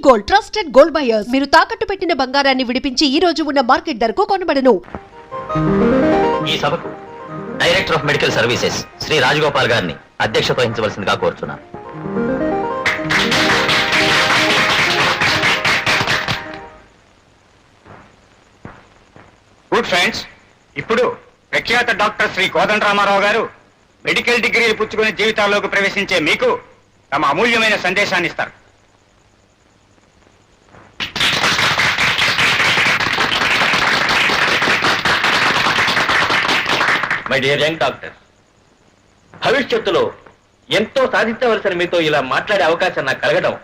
Gold trusted gold buyers మీరు తాకట్టు పెట్టిన బంగారాన్ని విడిపించి ఈ రోజు ఉన్న మార్కెట్ ధరకు కొనబడను. ఈ సభకు director of medical services Shri Rajagopal గారిని అధ్యక్షత వహించవలసిందిగా కోరుచున్నాను. గుడ్ ఫ్రెండ్స్, ఇప్పుడు ప్రఖ్యాత డాక్టర్ శ్రీ కోదండరామారావు గారు మెడికల్ డిగ్రీలు పుచ్చుకునే జీవితాల్లోకి ప్రవేశించే మీకు తమ అమూల్యమైన సందేశాన్ని ఇస్తారు. మై డియర్ యంగ్ డాక్టర్, భవిష్యత్తులో ఎంతో సాధించవలసిన మీతో ఇలా మాట్లాడే అవకాశం నాకు కలగడం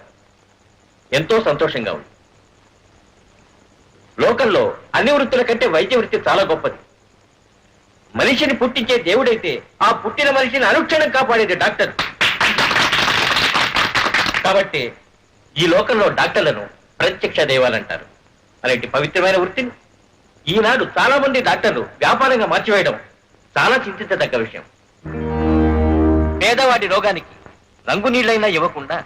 ఎంతో సంతోషంగా ఉంది. లోకంలో అన్ని వృత్తుల కంటే వైద్య వృత్తి చాలా గొప్పది. మనిషిని పుట్టించే దేవుడైతే ఆ పుట్టిన మనిషిని అనుక్షణం కాపాడేది డాక్టర్. కాబట్టి ఈ లోకంలో డాక్టర్లను ప్రత్యక్ష దైవాలంటారు. అలాంటి పవిత్రమైన వృత్తిని ఈనాడు చాలా మంది డాక్టర్లు వ్యాపారంగా మార్చివేయడం చాలా చింతించదగ్గ విషయం. పేదవాడి రోగానికి రంగు నీళ్లైనా ఇవ్వకుండా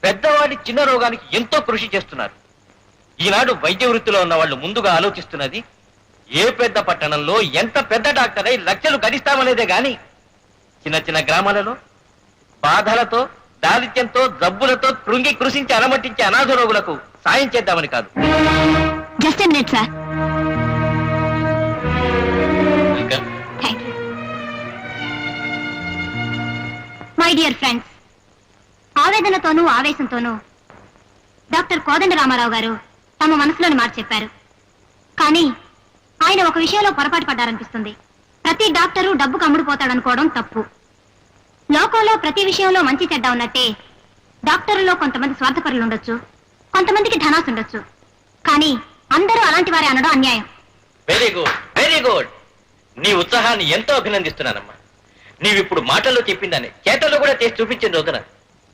పెద్దవాడి చిన్న రోగానికి ఎంతో కృషి చేస్తున్నారు. ఈనాడు వైద్య వృత్తిలో ఉన్న వాళ్ళు ముందుగా ఆలోచిస్తున్నది ఏ పెద్ద పట్టణంలో ఎంత పెద్ద డాక్టర్ అయి లక్షలు గడిస్తామనేదే గాని చిన్న చిన్న గ్రామాలలో బాధలతో, దారిద్ర్యంతో, జబ్బులతో కృంగి కృషించి అలమటించే అనాథ రోగులకు సాయం చేద్దామని కాదు. Just a minute sir. My dear friends, ఆవేదనతోనూ ఆవేశంతోనూ డాక్టర్ కోదండరామారావు గారు తమ మనసులోని మాట చెప్పారు. కానీ ఆయన ఒక విషయంలో పొరపాటు పడ్డారనిపిస్తుంది. ప్రతి డాక్టరు డబ్బుకు అమ్ముడుపోతాడనుకోవడం తప్పు. లోకంలో ప్రతి విషయంలో మంచి చెడ్డ ఉన్నట్టే డాక్టర్లలో కొంతమంది స్వార్థపరులు ఉండొచ్చు, కొంతమందికి ధనాసు ఉండొచ్చు. కానీ అందరూ అలాంటి వారే అనడం అన్యాయం. Very good, very good. నీ ఉత్సాహాన్ని ఎంతో అభినందిస్తున్నానమ్మా. నీవిప్పుడు మాటల్లో చెప్పిందని చేతల్లో కూడా చేసి చూపించిన రోజున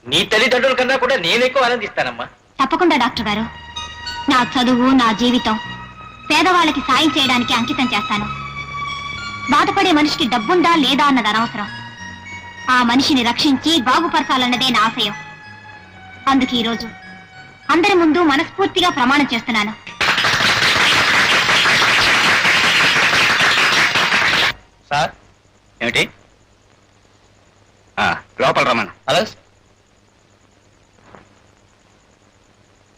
నీ తల్లిదండ్రుల కన్నా కూడా నేనెక్కువ ఆనందిస్తానమ్మా. తప్పకుండా డాక్టర్ గారు. నా చదువు, నా జీవితం పేదవాళ్ళకి సాయం చేయడానికి అంకితం చేస్తాను. బాధపడే మనిషికి డబ్బుందా లేదా అన్నది అనవసరం. ఆ మనిషిని రక్షించి బాగుపరచాలన్నదే నా ఆశయం. అందుకు ఈరోజు అందరి ముందు మనస్ఫూర్తిగా ప్రమాణం చేస్తున్నాను. సార్, ఏమిటి? లోపల రమణ.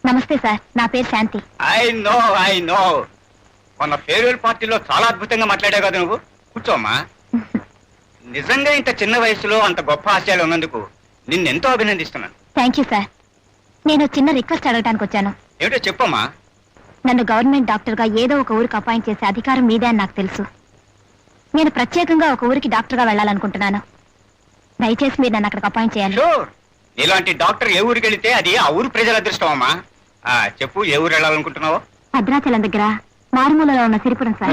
నమస్తే సార్, నా పేరు శాంతి. ఐ నో మొన్న ఫేర్వెల్ పార్టీలో చాలా అద్భుతంగా మాట్లాడావు కదా నువ్వు. కూర్చోమ్మా. నిజంగా ఇంత చిన్న వయసులో అంత గొప్ప ఆశయాలు ఉన్నందుకు నిన్నెంతో అభినందిస్తున్నాను. Thank you sir. నేను చిన్న రిక్వెస్ట్ అడగడానికి వచ్చాను. ఏమిటో చెప్పమ్మా. నన్ను గవర్నమెంట్ డాక్టర్గా ఏదో ఒక ఊరికి అపాయింట్ చేసే అధికారం మీదే అని నాకు తెలుసు. నేను ప్రత్యేకంగా ఒక ఊరికి డాక్టర్గా వెళ్ళాలనుకుంటున్నాను. దయచేసి మీరు నన్ను అక్కడికి అపాయింట్ చేయాలి. ఇలాంటి డాక్టర్ ఏ ఊరికి వెళితే అది ఆ ఊరు ప్రజల అదృష్టం అమ్మా. చెప్పు, ఏ ఊరు వెళ్ళాలనుకుంటున్నావో? భద్రాచలం దగ్గర మారుమూలలో ఉన్న సిరిపురం సార్.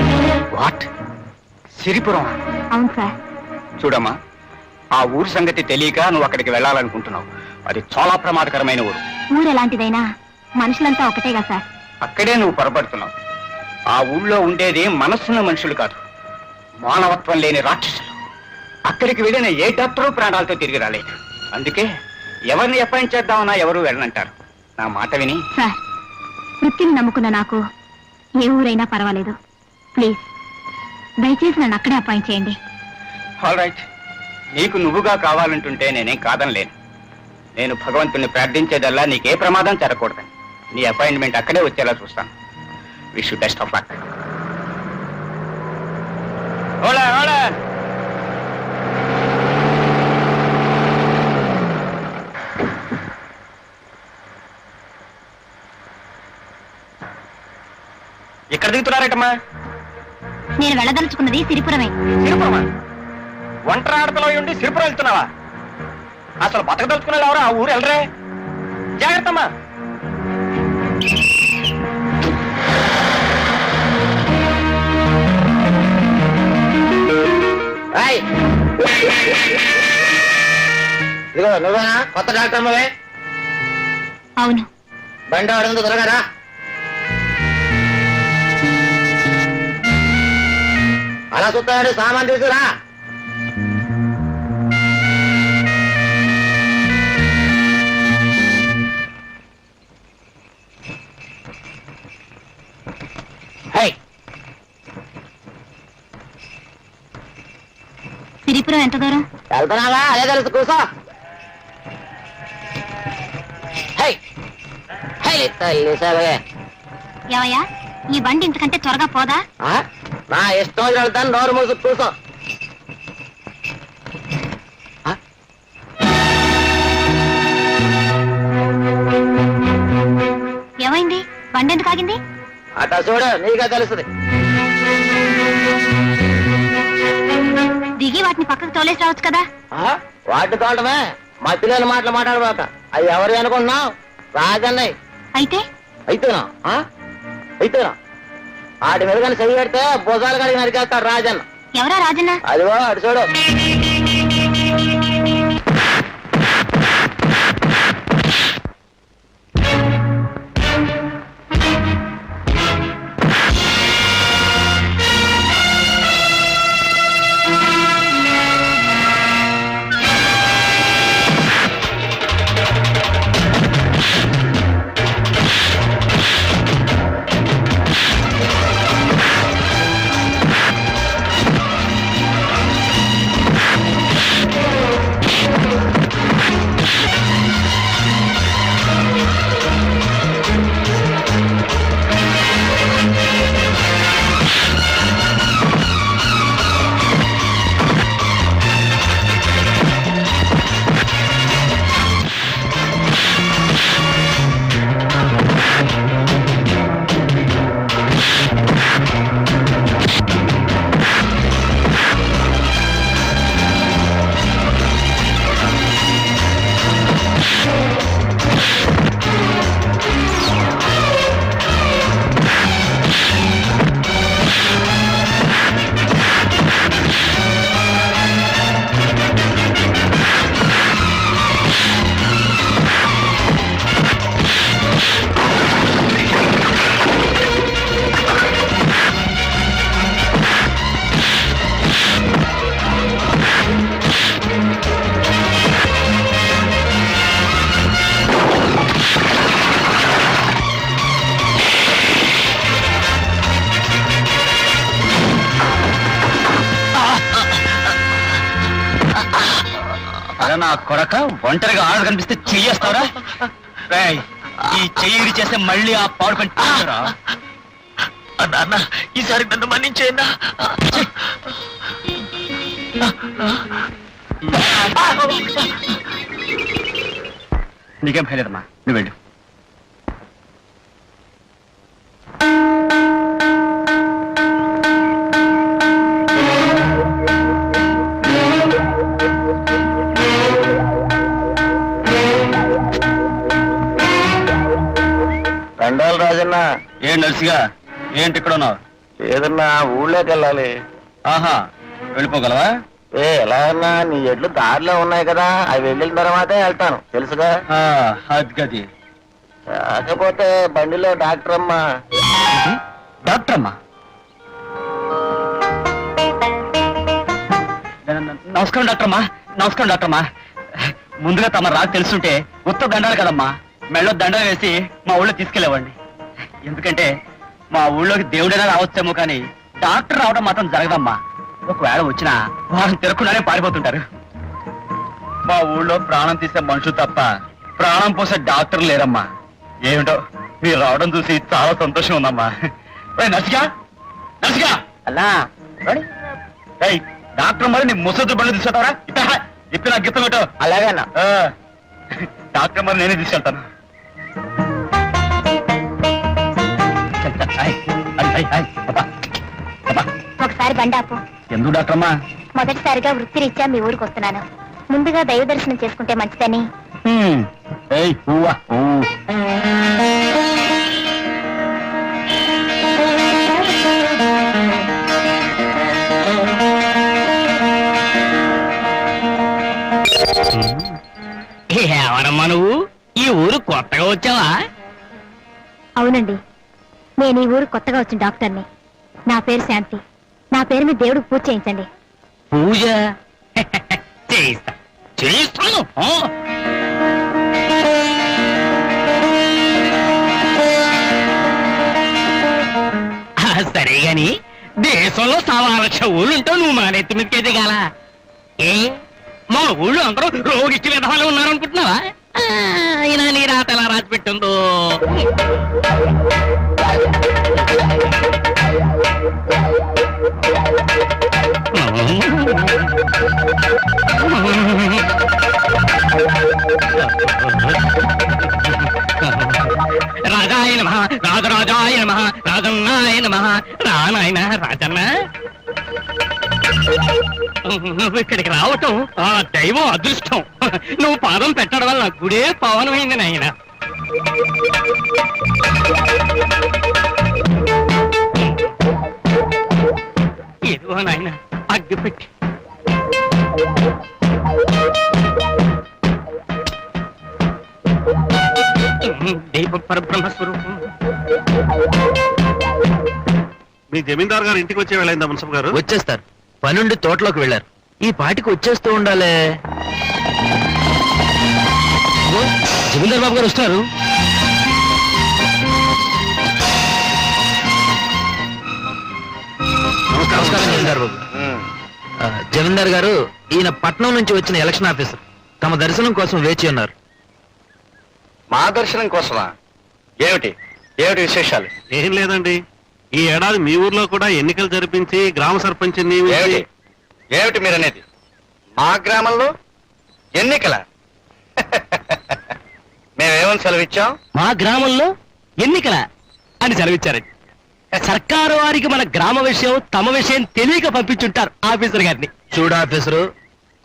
వాట్? సిరిపురం? అవును సార్. చూడమ్మా, ఆ ఊరు సంగతి తెలియక నువ్వు అక్కడికి వెళ్ళాలనుకుంటున్నావు. అది చాలా ప్రమాదకరమైన ఊరు. ఊరు ఎలాంటిదైనా మనుషులంతా ఒకటేగా సార్. అక్కడే నువ్వు పొరపడుతున్నావు. ఆ ఊళ్ళో ఉండేది మనస్సున్న మనుషులు కాదు, మానవత్వం లేని రాక్షసులు. అక్కడికి వెళ్ళిన ఏ డాక్టరు ప్రాణాలతో తిరిగి రాలేదు. అందుకే ఎవరిని అపాయింట్ చేద్దామన్నా ఎవరు వెళ్ళనంటారు. నా మాట విని. సార్, వృత్తిని నమ్ముకున్న నాకు ఏ ఊరైనా పర్వాలేదు. ప్లీజ్ దయచేసి నన్ను అక్కడే అపాయింట్ చేయండి. ఆల్ రైట్, నీకు నువ్వుగా కావాలంటుంటే నేనేం కాదనలేను. నేను భగవంతుని ప్రార్థించేదల్లా నీకే ప్రమాదం జరగకూడదని. నీ అపాయింట్మెంట్ అక్కడే వచ్చేలా చూస్తాను. Wish you best of luck. ఎక్కడ దిగుతున్నారేటమ్మా? నేను వెళ్ళదలుచుకున్నది సిరిపురమే. సిరిపురమా? ఒంటరి ఆడపిల్ల ఉండి సిరిపురం వెళ్తున్నావా? అసలు బతకదలుచుకున్న ఎవరు ఆ ఊరు వెళ్ళరే? జాగ్రత్త అమ్మా. ఇదిగో నువ్వేనా కొత్త డాక్టర్ అమ్మవే? అవును. బండి అడుగుంది, త్వరగా. అలా చూస్తాడు, సామాన్ తీసుకురా. బండిపురం ఎంత దూరం? వెళ్తున్నావా? అదే తెలుసు, కూసో. హై హై తల్లి సరే. ఏవయ్యా, ఈ బండి ఇంతకంటే త్వరగా పోదా? నా ఇష్టం వెళ్తాను, నోరు మూసు కూసో. ఏమైంది? బండి ఎందుకు ఆగింది? అట చూడు, నీకే తెలుస్తుంది. దిగి వాటిని పక్కకు తోలేసి రావచ్చు కదా. వాటి తోటమే మధ్యలో మాటలు మాట్లాడబాక. అవి ఎవరు అనుకుంటున్నావు? రాజన్నయ్య. అయితే అయితేనా? అయితేనా? వాటి మీద కానీ చెయ్యి పెడితే భుజాలు కడిగి నరికేస్తాడు రాజన్న. ఎవరా రాజన్న? అదిగో అటు చూడు. నా కొడక ఒంటరిగా ఆడ కనిపిస్తే చెయ్యేస్తావరా? ఈ చెయ్యి చేస్తే మళ్ళీ ఆ పాడు పని అన్న ఈసారి నన్ను మన్నించేయన్నా. నీకేం భయలేదమ్మా, నువ్వు వెళ్ళు. దండాలు రాజన్న. ఏం నర్సిగా, ఏంటి ఇక్కడ ఉన్నావు? ఏదన్నా ఊళ్ళోకి వెళ్ళాలి. ఆహా, వెళ్ళిపోగలవా? ఎలా అన్నా, నీ ఎడ్లు దారిలో ఉన్నాయి కదా, అవి వెళ్ళిన తర్వాతే వెళ్తాను, తెలుసుగా. అది గది. కాకపోతే బండిలో డాక్టర్ అమ్మా. డాక్టర్ అమ్మా? నమస్కారం డాక్టర్ అమ్మా. నమస్కారం డాక్టర్ అమ్మా. ముందుగా తమ రాకు తెలుసుంటే ఉత్త దండాలు కదమ్మా, మెళ్ళో దండలు వేసి మా ఊళ్ళో తీసుకెళ్ళేవాడిని. ఎందుకంటే మా ఊళ్ళోకి దేవుడైనా రావచ్చేమో కానీ డాక్టర్ రావడం మాత్రం జరగదమ్మా. ఒకవేళ వచ్చినా వారిని తిరగకుండానే పారిపోతుంటారు. మా ఊళ్ళో ప్రాణం తీసే మనుషులు తప్ప ప్రాణం పోసే డాక్టర్ లేరమ్మా. ఏమిటో మీరు రావడం చూసి చాలా సంతోషం ఉందమ్మా. నర్సిగా, నర్సిగా అన్నా డాక్టర్ మరి నీ ముసలి బండ్లు తీసుకెళ్తావరా? ఇప్పుడు నాకు గిత్తం పెట్టు. అలాగే అన్న. డాక్టర్ మరి నేనే తీసుకెళ్తాను. ఒకసారి బండి ఆపు. ఎందుకు డాక్టర్ అమ్మా? మొదటిసారిగా వృత్తిరీత్యా మీ ఊరికి వస్తున్నాను. ముందుగా దైవ దర్శనం చేసుకుంటే మంచిదని. ఎవరమ్మా నువ్వు? ఈ ఊరు కొత్తగా వచ్చావా? అవునండి, నేను ఈ ఊరు కొత్తగా వచ్చిన డాక్టర్ని. నా పేరు శాంతి. నా పేరు మీద దేవుడికి పూజ చేయించండి. పూజ చేయిస్తాను. సరే గాని దేశంలో 1,00,000 ఊళ్ళుంటావు, నువ్వు మా నెత్తి మీదకి ఎదగాల. మా ఊళ్ళో అందరూ రోగిచ్చి విధాలు ఉన్నారనుకుంటున్నావా? అయినా నీ రాత ఎలా రాసి పెట్టిందో. రాజాయ నమః, రాజరాజాయ నమః, రాజన్నాయ నమః. రానాయన రాజన్న, నువ్వు ఇక్కడికి రావటం ఆ దైవం అదృష్టం. నువ్వు పాదం పెట్టడం వల్ల గుడే పవనమైంది నాయన. ఏదో నాయన అగ్గి పెట్టి. దైవ పరబ్రహ్మ స్వరూపం. మీ జమీందార్ గారు ఇంటికి వచ్చే వెళ్ళైందా మున్సబ్ గారు? వచ్చేస్తారు, పనుండి తోటలోకి వెళ్ళారు. ఈ పాటికి వచ్చేస్తూ ఉండాలే. జమీందార్ బాబు గారు వస్తున్నారు. నమస్కారం జమీందార్ బాబు. జమీందార్ గారు, ఈయన పట్నం నుంచి వచ్చిన ఎలక్షన్ ఆఫీసర్. తమ దర్శనం కోసం వేచి ఉన్నారు. మా దర్శనం కోసమా? ఏమిటి ఏమిటి విశేషాలు? ఏం లేదండి, ఈ ఏడాది మీ ఊర్లో కూడా ఎన్నికలు జరిపించి గ్రామ సర్పంచ్ ఏమిటి ఏమిటి మీరనేది? మా గ్రామంలో ఎన్నికల? మేమేమని సెలవిచ్చాం? మా గ్రామంలో ఎన్నికల అని సెలవిచ్చారండి. సర్కారు వారికి మన గ్రామ విషయం తమ విషయం తెలియక పంపించుంటారు ఆఫీసర్ గారిని. చూడు ఆఫీసరు,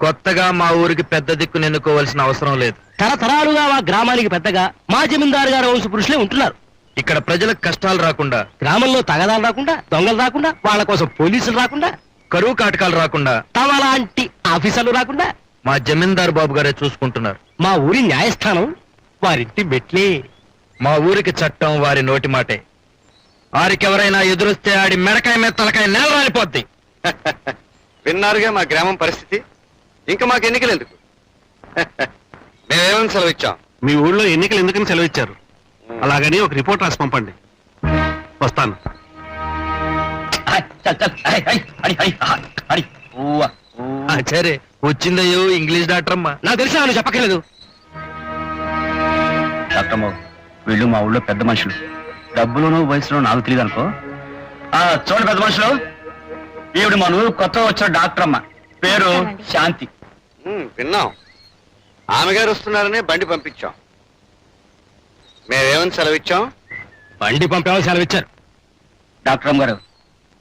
కొత్తగా మా ఊరికి పెద్ద దిక్కును ఎన్నుకోవాల్సిన అవసరం లేదు. తరతరాలుగా మా గ్రామానికి పెద్దగా మా జమీందారు గారు వంశ పురుషులే ఉంటున్నారు. ఇక్కడ ప్రజలకు కష్టాలు రాకుండా, గ్రామంలో తగదాలు రాకుండా, దొంగలు రాకుండా, వాళ్ళ కోసం పోలీసులు రాకుండా, కరువు కాటకాలు రాకుండా, తమ లాంటి ఆఫీసర్లు రాకుండా మా జమీందారు బాబు గారే చూసుకుంటున్నారు. మా ఊరి న్యాయస్థానం వారింటి మెట్లే. మా ఊరికి చట్టం వారి నోటి మాటే. ఆరికెవరైనా ఎదురొస్తే ఆడి మెడకాయ మీద తలకాయ నేల రాలిపోద్ది. విన్నారుగా మా గ్రామం పరిస్థితి. ఇంకా మాకు ఎన్నికలు ఎందుకు? మేమేమని సెలవిచ్చాం? మీ ఊళ్ళో ఎన్నికలు ఎందుకని సెలవిచ్చారు? అలాగని ఒక రిపోర్ట్ రాసి పంపండి. వస్తాను. సరే, వచ్చిందయ్యో ఇంగ్లీష్ డాక్టర్ అమ్మా. నాకు తెలిసిన నువ్వు చెప్పక్కర్లేదు. డాక్టర్ బాబు, వీళ్ళు మా ఊళ్ళో పెద్ద మనుషులు. డబ్బులోనూ వయసులో నాకు తెలియదు అనుకో. చూడండి పెద్ద మనుషులు, ఈవిడ మన ఊరు కొత్త వచ్చిన డాక్టర్ అమ్మ, పేరు శాంతి. విన్నాం, ఆమె గారు వస్తున్నారని బండి పంపించాం. మేమేమని సెలవిచ్చాం? బండి పంపేమని సెలవిచ్చారు. డాక్టర్ అమ్మ గారు,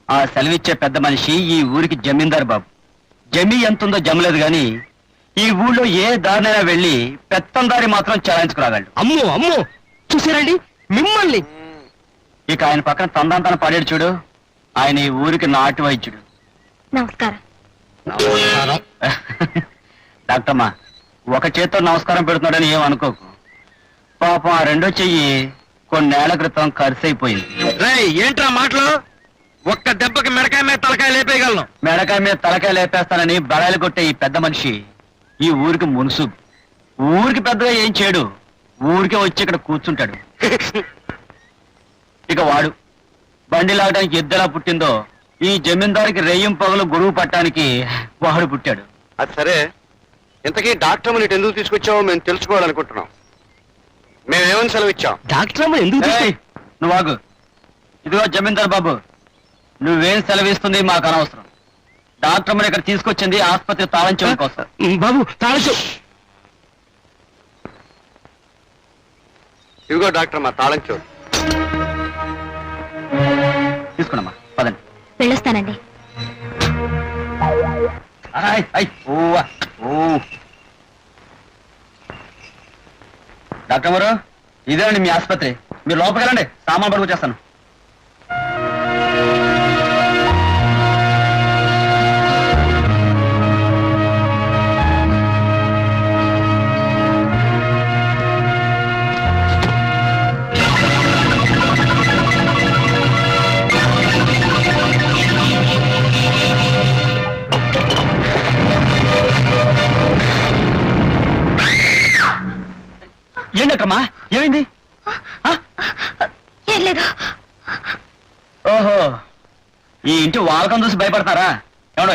ఆ సెలవిచ్చే పెద్ద మనిషి ఈ ఊరికి జమీందారు బాబు. జమీ ఎంతుందో జమలేదు గాని ఈ ఊళ్ళో ఏ దారినైనా వెళ్ళి పెత్తందారి మాత్రం చలాయించుకురాగలడు. అమ్మో అమ్మో, చూసారండి మిమ్మల్ని. ఇక ఆయన పక్కన తందాంతన పడేడు చూడు, ఆయన ఈ ఊరికి నాటు వైద్యుడు. నమస్కారం. డాక్టర్ అమ్మా, ఒక చేత్తో నమస్కారం పెడుతున్నాడని ఏమనుకోకు. పాపం ఆ రెండో చెయ్యి కొన్నేళ్ల క్రితం ఖర్చు అయిపోయింది. రేయ్, ఏంట్రా మాటలు? ఒక్క దెబ్బకి మెడకాయ మీద తలకాయ లేపేయగలను. మెడకాయ మీద తలకాయ లేపేస్తానని బడాయిలు కొట్టే ఈ పెద్ద మనిషి ఈ ఊరికి మునుసు. ఊరికి పెద్దగా ఏం చేయడు, ఊరికే వచ్చి ఇక్కడ కూర్చుంటాడు. ఇక వాడు బండి లాగడానికి ఎద్దెలా పుట్టిందో ఈ జమీందారికి రెయ్యం పగలు గురువు పట్టానికి వాడు పుట్టాడు. అది సరే, ఇంతకీ డాక్టర్ నీటి ఎందుకు తీసుకొచ్చావో మేము తెలుసుకోవాలనుకుంటున్నాం. మేమేమని సెలవిచ్చాం? డాక్టర్ అమ్మ ఎందుకు ఏయ్, నువ్వు ఆగు. ఇదిగో జమీందార్ బాబు, నువ్వేం సెలవిస్తుంది మాకు అనవసరం. డాక్టర్ అమ్మని ఇక్కడ తీసుకొచ్చింది ఆసుపత్రి తాళం చెవుల కోసం. బాబు తాళచు. ఇదిగో డాక్టర్ అమ్మా తాళం చెవులు. తీసుకున్నామ్మా, పదండి. వెళ్ళొస్తానండి. డాక్టర్ గారు, ఇదేనండి మీ ఆసుపత్రి. మీరు లోపలికి వెళ్ళండి, సామాన్ పడుకు చేస్తాను. ఏంటమ్మా, ఏమైంది? ఏం లేదు. ఓహో, ఈ ఇంటి వాలకం చూసి భయపడతారా? ఏమండో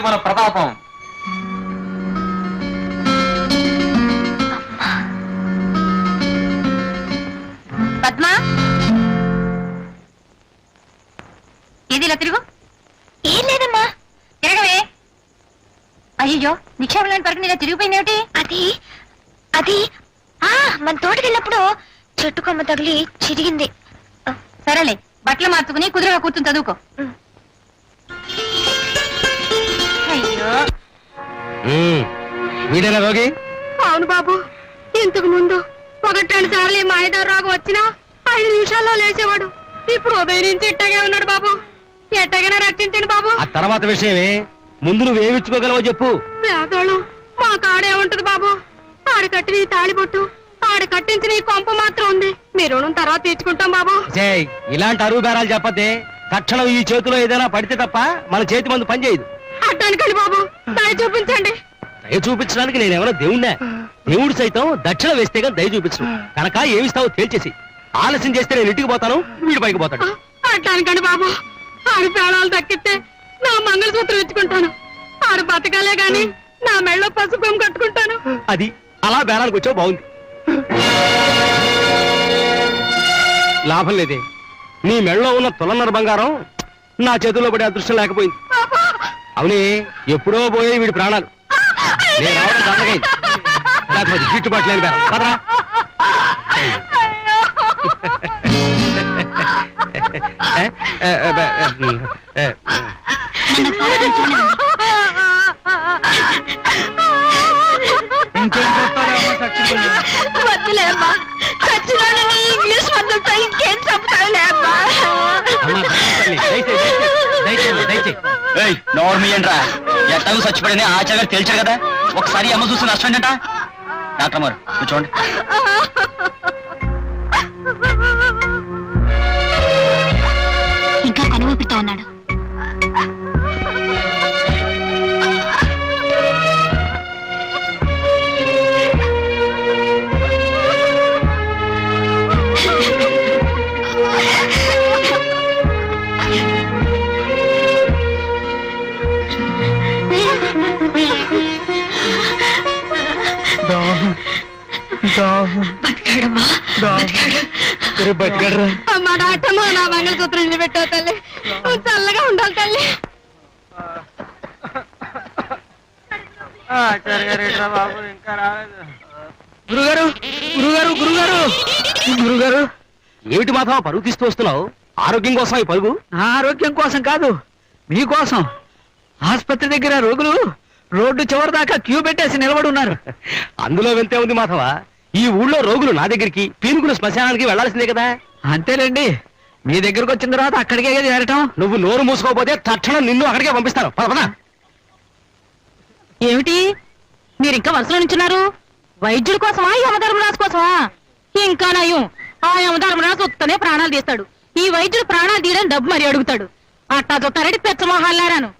ఉంది మన ప్రతాపం. పద్మా, ఏది ఇలా తిరుగు. ఏం లేదమ్మా. తిరగవే. అయ్యో, నిక్షేపం లాంటి వరకు ఇలా తిరిగిపోయిందేమిటి? అది అది మన తోటకి వెళ్ళినప్పుడు చెట్టు కొమ్మ తగిలి చిరిగింది. సరేలే, బట్టలు మార్చుకుని కుదురుగా కూర్చుని చదువుకో. అయ్యో, వీడేనా రోగి? అవును బాబు, ఇంతకు ముందు 1-2 సార్లు ఈ మాయదారు రోగం వచ్చినా 5 నిమిషాల్లో లేచేవాడు. ఇప్పుడు ఉదయం నుంచి ఇట్టగే ఉన్నాడు బాబు. ఎట్టగైనా రక్షించండి బాబు. ఆ తర్వాత విషయమే, ముందు నువ్వేమిచ్చుకోగలవో చెప్పు. పేదోళ్ళు మా కాడే ఉంటది బాబు. ఆడ కట్టిన ఈ తాళిబొట్టు, ఆడ కట్టించిన ఈ కొంప మాత్రం ఉంది. మీ రుణం తర్వాత తీర్చుకుంటాం బాబు. ఇలాంటి అరువు బేరాలు చెప్పద్దే. తక్షణం ఈ చేతిలో ఏదైనా పడితే తప్ప మన చేతి మందు పనిచేయదు. అడ్డానికండి బాబు, దయ చూపించండి. దయ చూపించడానికి నేనేమన్నా దేవుణ్ణా? దేవుడు సైతం దక్షిణ వేస్తే కానీ దయ చూపించు. కనుక ఏమిస్తావో తేల్చేసి. ఆలస్యం చేస్తే నేను ఇంటికి పోతాను, వీడి పైకి పోతాడు. అడ్డానికండి బాబు, ఆడు ప్రాణాలు దక్కితే నా మంగళసూత్రం ఇచ్చుకుంటాను. ఆడు బతకాలే గాని నా మెళ్ళో పసుపు కట్టుకుంటాను. అది అలా బేరానికి వచ్చావు, బాగుంది. లాభం లేదే. నీ మెళ్ళలో ఉన్న తులన్నర బంగారం నా చేతుల్లో పడే అదృష్టం లేకపోయింది. అవునే, ఎప్పుడో పోయే వీడి ప్రాణాలు. నేను రావడం దండగైంది. లేకపోతే గిట్టుబాటు లేని బేరం. పదరా. వద్దులే అమ్మా, చచ్చినోడిని ఇంగ్లీష్ మందులతో ఇంకేం చంపుతావులే అమ్మా. నోర్మియండ్రా, ఎట్టకు చచ్చిపోయింది ఆచార్య తెలిసారు కదా. ఒకసారి అమ్మ చూసి నష్టం అంట. డాక్టర్ గారు కూర్చోండి. ఇంకా కనుమూపితో ఉన్నాడు. అమ్మా డాక్టమ్మా, నా మంగళసూత్రం నిలబెట్టావు తల్లి. నువ్వు చల్లగా ఉండాలి తల్లి. గురుగారు, గురుగారు, గురుగారు, గురుగారు. ఏమిటి మాధవ పరుగు తీస్తూ వస్తున్నావు? ఆరోగ్యం కోసం ఈ పరుగు? ఆరోగ్యం కోసం కాదు, మీకోసం. ఆసుపత్రి దగ్గర రోగులు రోడ్డు చివరి దాకా క్యూ పెట్టేసి నిలబడి ఉన్నారు. అందులో వెళ్తే ఉంది మాధవ. ఈ ఊళ్ళో రోగులు నా దగ్గరికి, పీనుకుల శ్మశానానికి వెళ్లాల్సిందే కదా. అంతేలేండి, మీ దగ్గరకు వచ్చిన తర్వాత అక్కడికే చేరటం. నువ్వు నోరు మూసుకోకపోతే తక్షణం నిన్ను అక్కడికే పంపిస్తాను. పద పద. ఏమిటి మీరు ఇంకా వరుసలో నించున్నారు? వైద్యుడి కోసమా, యమధర్మరాజు కోసమా? ఇంకా నయం, ఆ యమధర్మరాజు వస్తేనే ప్రాణాలు తీస్తాడు. ఈ వైద్యుడు ప్రాణాలు తీయడం డబ్బు మరి అడుగుతాడు. అట్టా చూస్తారంటే పెచ్చమొహాలారాను.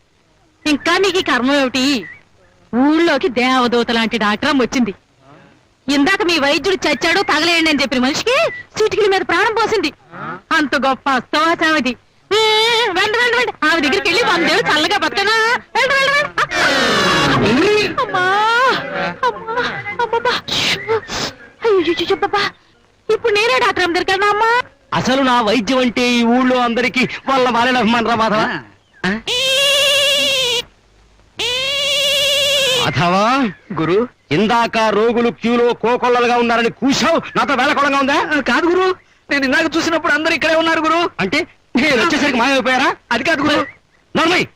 ఇంకా మీకు ఈ కర్మ ఏమిటి? ఊళ్ళోకి దేవదూత లాంటి డాక్టర్ వచ్చింది. ఇందాక మీ వైద్యుడు చచ్చాడు తగలేయండి అని చెప్పిన మనిషికి చిటికల మీద ప్రాణం పోసింది. అంత గొప్ప అస్తవాసామది. వెంట వెంట వెంట ఆమె దగ్గరికి వెళ్ళి 100 ఏళ్ళు చల్లగా బతకనా? వెంట వెంట వెంట. అమ్మా అమ్మా అమ్మా, అయ్యో, ఇప్పుడు నేనే డాక్టర్ అమ్మ దగ్గరికి వెళ్ళనా అమ్మా? అసలు నా వైద్యం అంటే ఈ ఊళ్ళో అందరికీ వాళ్ళ వాళ్ళ అభిమానరా మాధవ? మాధవా గురు, ఇందాక రోగులు క్యూలో కోకొల్లలుగా ఉన్నారని కూశావు, నాతో వేళకోళంగా ఉందా? కాదు గురు, నేను ఇందాక చూసినప్పుడు అందరూ ఇక్కడే ఉన్నారు గురు. అంటే నేను వచ్చేసరికి మాయమైపోయారా? అది కాదు గురు. నర్మయ్,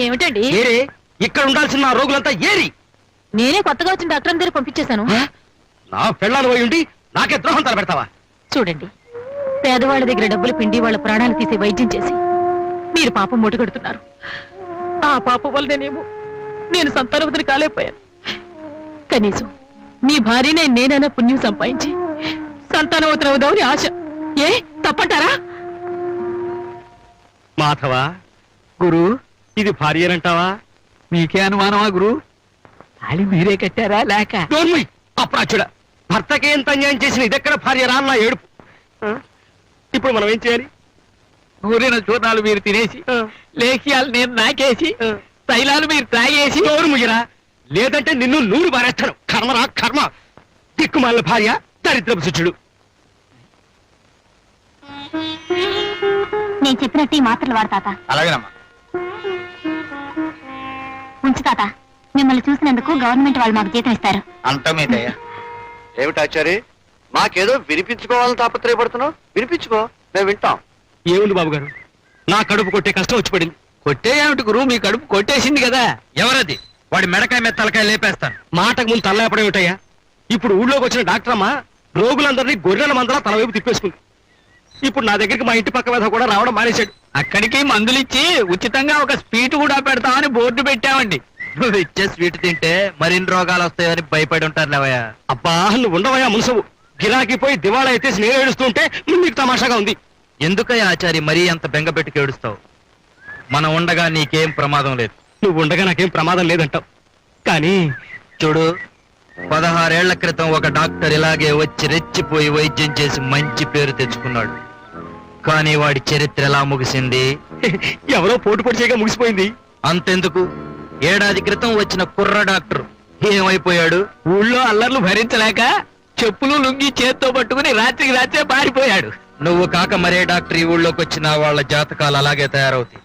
ఏమిటండి? ఏరే, ఇక్కడ ఉండాల్సిన రోగులంతా ఏరి. నేనే కొత్తగా వచ్చిన డాక్టర్ దగ్గర పంపించేశాను. నా పెళ్ళాలు పోయి ఉండి నాకే ద్రోహం తల పెడతావా? చూడండి, పేదవాళ్ళ దగ్గర డబ్బులు పిండి వాళ్ళ ప్రాణాలు తీసే వైద్యం చేసి మీరు పాపం మూటగడుతున్నారు. ఆ పాపం వల్లనేమో నేను సంతానవతిని కాలేకపోయాను. కనీసం మీ భార్యనే నేనైనా పుణ్యం సంపాదించి సంతానవతిని అవుదామని ఆశ. ఏ తప్పంటారా? మాధవా గురు, ఇది భార్యనంటావా? మీకే అనుమానమా గురు? తాళి మీరే కట్టారా లేక? అప్రాచుడా, భర్తకి ఎంత అన్యాయం చేసిన ఇదెక్కడ భార్య రా నా ఏడుపు. ఇప్పుడు మనం ఏం చేయాలి? ఊరిన చూర్ణాలు మీరు తినేసి లేఖియాలు నేను నాకేసి తైలాలు మీరు తాగేసి నోరు ముగిరా, లేదంటే నిన్ను నూరు బారేస్తాను. కర్మరా కర్మ, దిక్కుమాల భార్య, దరిద్రపు శిష్యుడు. నేను చెప్పినట్టు ఈ మాత్రలు వాడు తాత. అలాగేనమ్మా. ఉంచు తాత, మిమ్మల్ని చూసినందుకు గవర్నమెంట్ వాళ్ళు మాకు జీతం ఇస్తారు. అంతా మీదయ్యా. ఏమిటాచారి, మాకేదో వినిపించుకోవాలని తాపత్రయపడుతున్నావు? వినిపించుకో, మేము వింటాం. ఏముంది బాబు గారు, నా కడుపు కొట్టే కష్టం వచ్చి పడింది. కొట్టేయేమిటి గురు, మీ కడుపు కొట్టేసింది కదా. ఎవరది? వాడి మెడకాయ మీద తలకాయ లేపేస్తాను. మాటకు ముందు తల్లాపడం ఏమిటయ్యా? ఇప్పుడు ఊళ్ళోకి వచ్చిన డాక్టరమ్మ రోగులందరినీ గొర్రెల మందలా తల వైపు తిప్పేసుకుంది. ఇప్పుడు నా దగ్గరికి మా ఇంటి పక్క మీద కూడా రావడం మానేశాడు. అక్కడికి మందులిచ్చి ఉచితంగా ఒక స్వీట్ కూడా పెడతామని బోర్డు పెట్టామండి. నువ్వు ఇచ్చే స్వీట్ తింటే మరిన్ని రోగాలు వస్తాయని భయపడి ఉంటారు లేవయ్యా. అబ్బా, నువ్వు ఉండవయ్యా మునసవు. గిరాకీ పోయి దివాళా అయితే నేను ఏడుస్తుంటే నీకు తమాషాగా ఉంది. ఎందుకయ్యా ఆచారి మరీ అంత బెంగ పెట్టుకు ఏడుస్తావు? మనం ఉండగా నీకేం ప్రమాదం లేదు. నువ్వు ఉండగా నాకేం ప్రమాదం లేదంటావు, కానీ చూడు, 16 ఏళ్ల క్రితం ఒక డాక్టర్ ఇలాగే వచ్చి రెచ్చిపోయి వైద్యం చేసి మంచి పేరు తెచ్చుకున్నాడు. కానీ వాడి చరిత్ర ఎలా ముగిసింది? ఎవరో పోటు పొడిచేగా ముగిసిపోయింది. అంతెందుకు, ఏడాది క్రితం వచ్చిన కుర్ర డాక్టర్ ఏమైపోయాడు? ఊళ్ళో అల్లర్లు భరించలేక చెప్పులు లుంగి చేత్తో పట్టుకుని రాత్రికి రాత్రే పారిపోయాడు. నువ్వు కాక మరే డాక్టర్ ఈ ఊళ్ళోకి వచ్చిన వాళ్ళ జాతకాలు అలాగే తయారవుతాయి.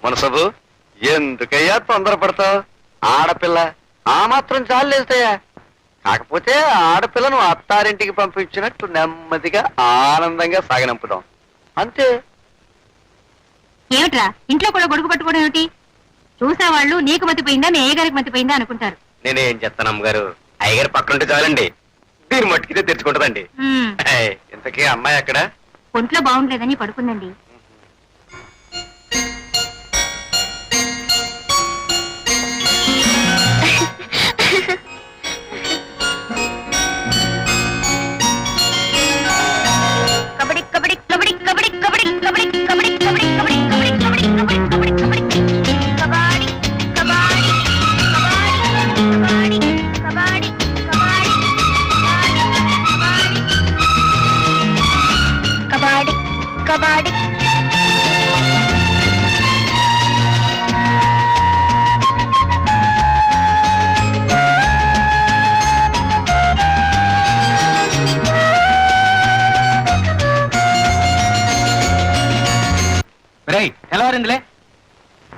మనసబు, ఎందుకయ్యా తొందరపడతావు? ఆడపిల్ల ఆ మాత్రం చాలేస్తాయా? కాకపోతే ఆడపిల్లను అత్తారింటికి పంపించినట్టు నెమ్మదిగా ఆనందంగా సాగనంపుదాం, అంతే. ఏమిట్రా ఇంట్లో కూడా గొడుగు పట్టుకోవడం ఏమిటి? చూసేవాళ్ళు నీకు మతిపోయిందా మీ అయ్యగారికి మతిపోయిందా అనుకుంటారు. నేనేం చెప్తాను అమ్మగారు, అయ్యగారు పక్కనుంటే చాలండి, దీని మట్టుకితే తెచ్చుకుంటదండి. ఇంతకీ అమ్మాయి అక్కడ? ఒంట్లో బాగుండలేదని పడుకుందండి. కబడ్డీ కబడ్డీ కబడ్డీ కబడ్డీ కబడ్డీ కబడ్డీ కబడ్డీ కబడ్డీ కబడ్డీ కబడ్డీ కబడ్డీ కబడ్డీ కబడ్డీ కబడ్డీ కబడ్డీ కబడ్డీ కబడ్డీ. తెల్లవారిందిలే.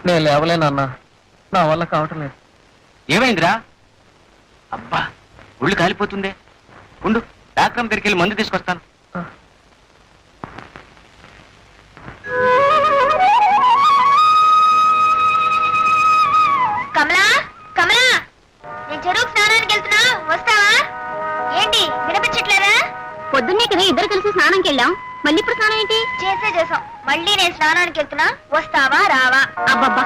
నేను లేవలేనన్నా, నా వల్ల కావటం లేదు. ఏమైందిరా? అబ్బా, ఒళ్ళు కాలిపోతుందే. ఉండు, డాక్టర్ దగ్గరికి వెళ్ళి మందు తీసుకొస్తాను. కమలా కమలా, నేను చెరువుకు స్నానానికి వెళ్తున్నా, వస్తావా? ఏంటి వినిపించట్లేదా? పొద్దున్నే కదా ఇద్దరు కలిసి స్నానంకి వెళ్ళాం, మళ్ళీ ఇప్పుడు స్నానం ఏంటి? చేసాం, మళ్ళీ నేను స్నానానికి వెళ్తున్నా, వస్తావా రావా? అబ్బబ్బా,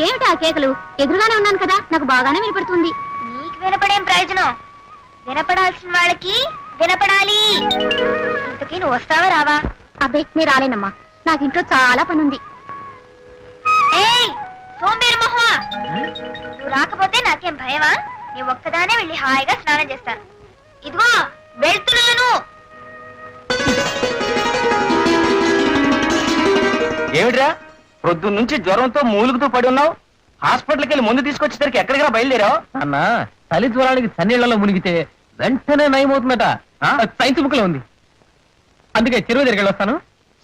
ఏమిటి ఆ కేకలు? ఎదురుగానే ఉన్నాను కదా, నాకు బాగానే వినపడుతుంది. నీకు వినపడేం ప్రయోజనం? వినపడాల్సిన వాళ్ళకి వినపడాలి. ఇంతకీ నువ్వు వస్తావా రావా? అబ్బే, నేను రాలేనమ్మా, నాకు ఇంట్లో చాలా పనుంది. ఏయ్ సోంబేరు మొహమా, నువ్వు రాకపోతే నాకేం భయమా? నీ ఒక్కదానే వెళ్ళి హాయిగా స్నానం చేస్తాను. ఇదిగో వెళ్తున్నాను. ఏమిట్రా, ప్రొద్దున్న నుంచి జ్వరంతో మూలుగుతూ పడి ఉన్నావు? హాస్పిటల్కి వెళ్ళి ముందు తీసుకొచ్చేసరికి ఎక్కడికి బయలుదేరావు? అన్న, చలి జ్వరానికి చన్నీళ్లలో మునిగితే వెంటనే నయమవుతుందట. సైన్స్ బుక్ లో ఉంది, అందుకే చెరువు దగ్గరికి వస్తాను.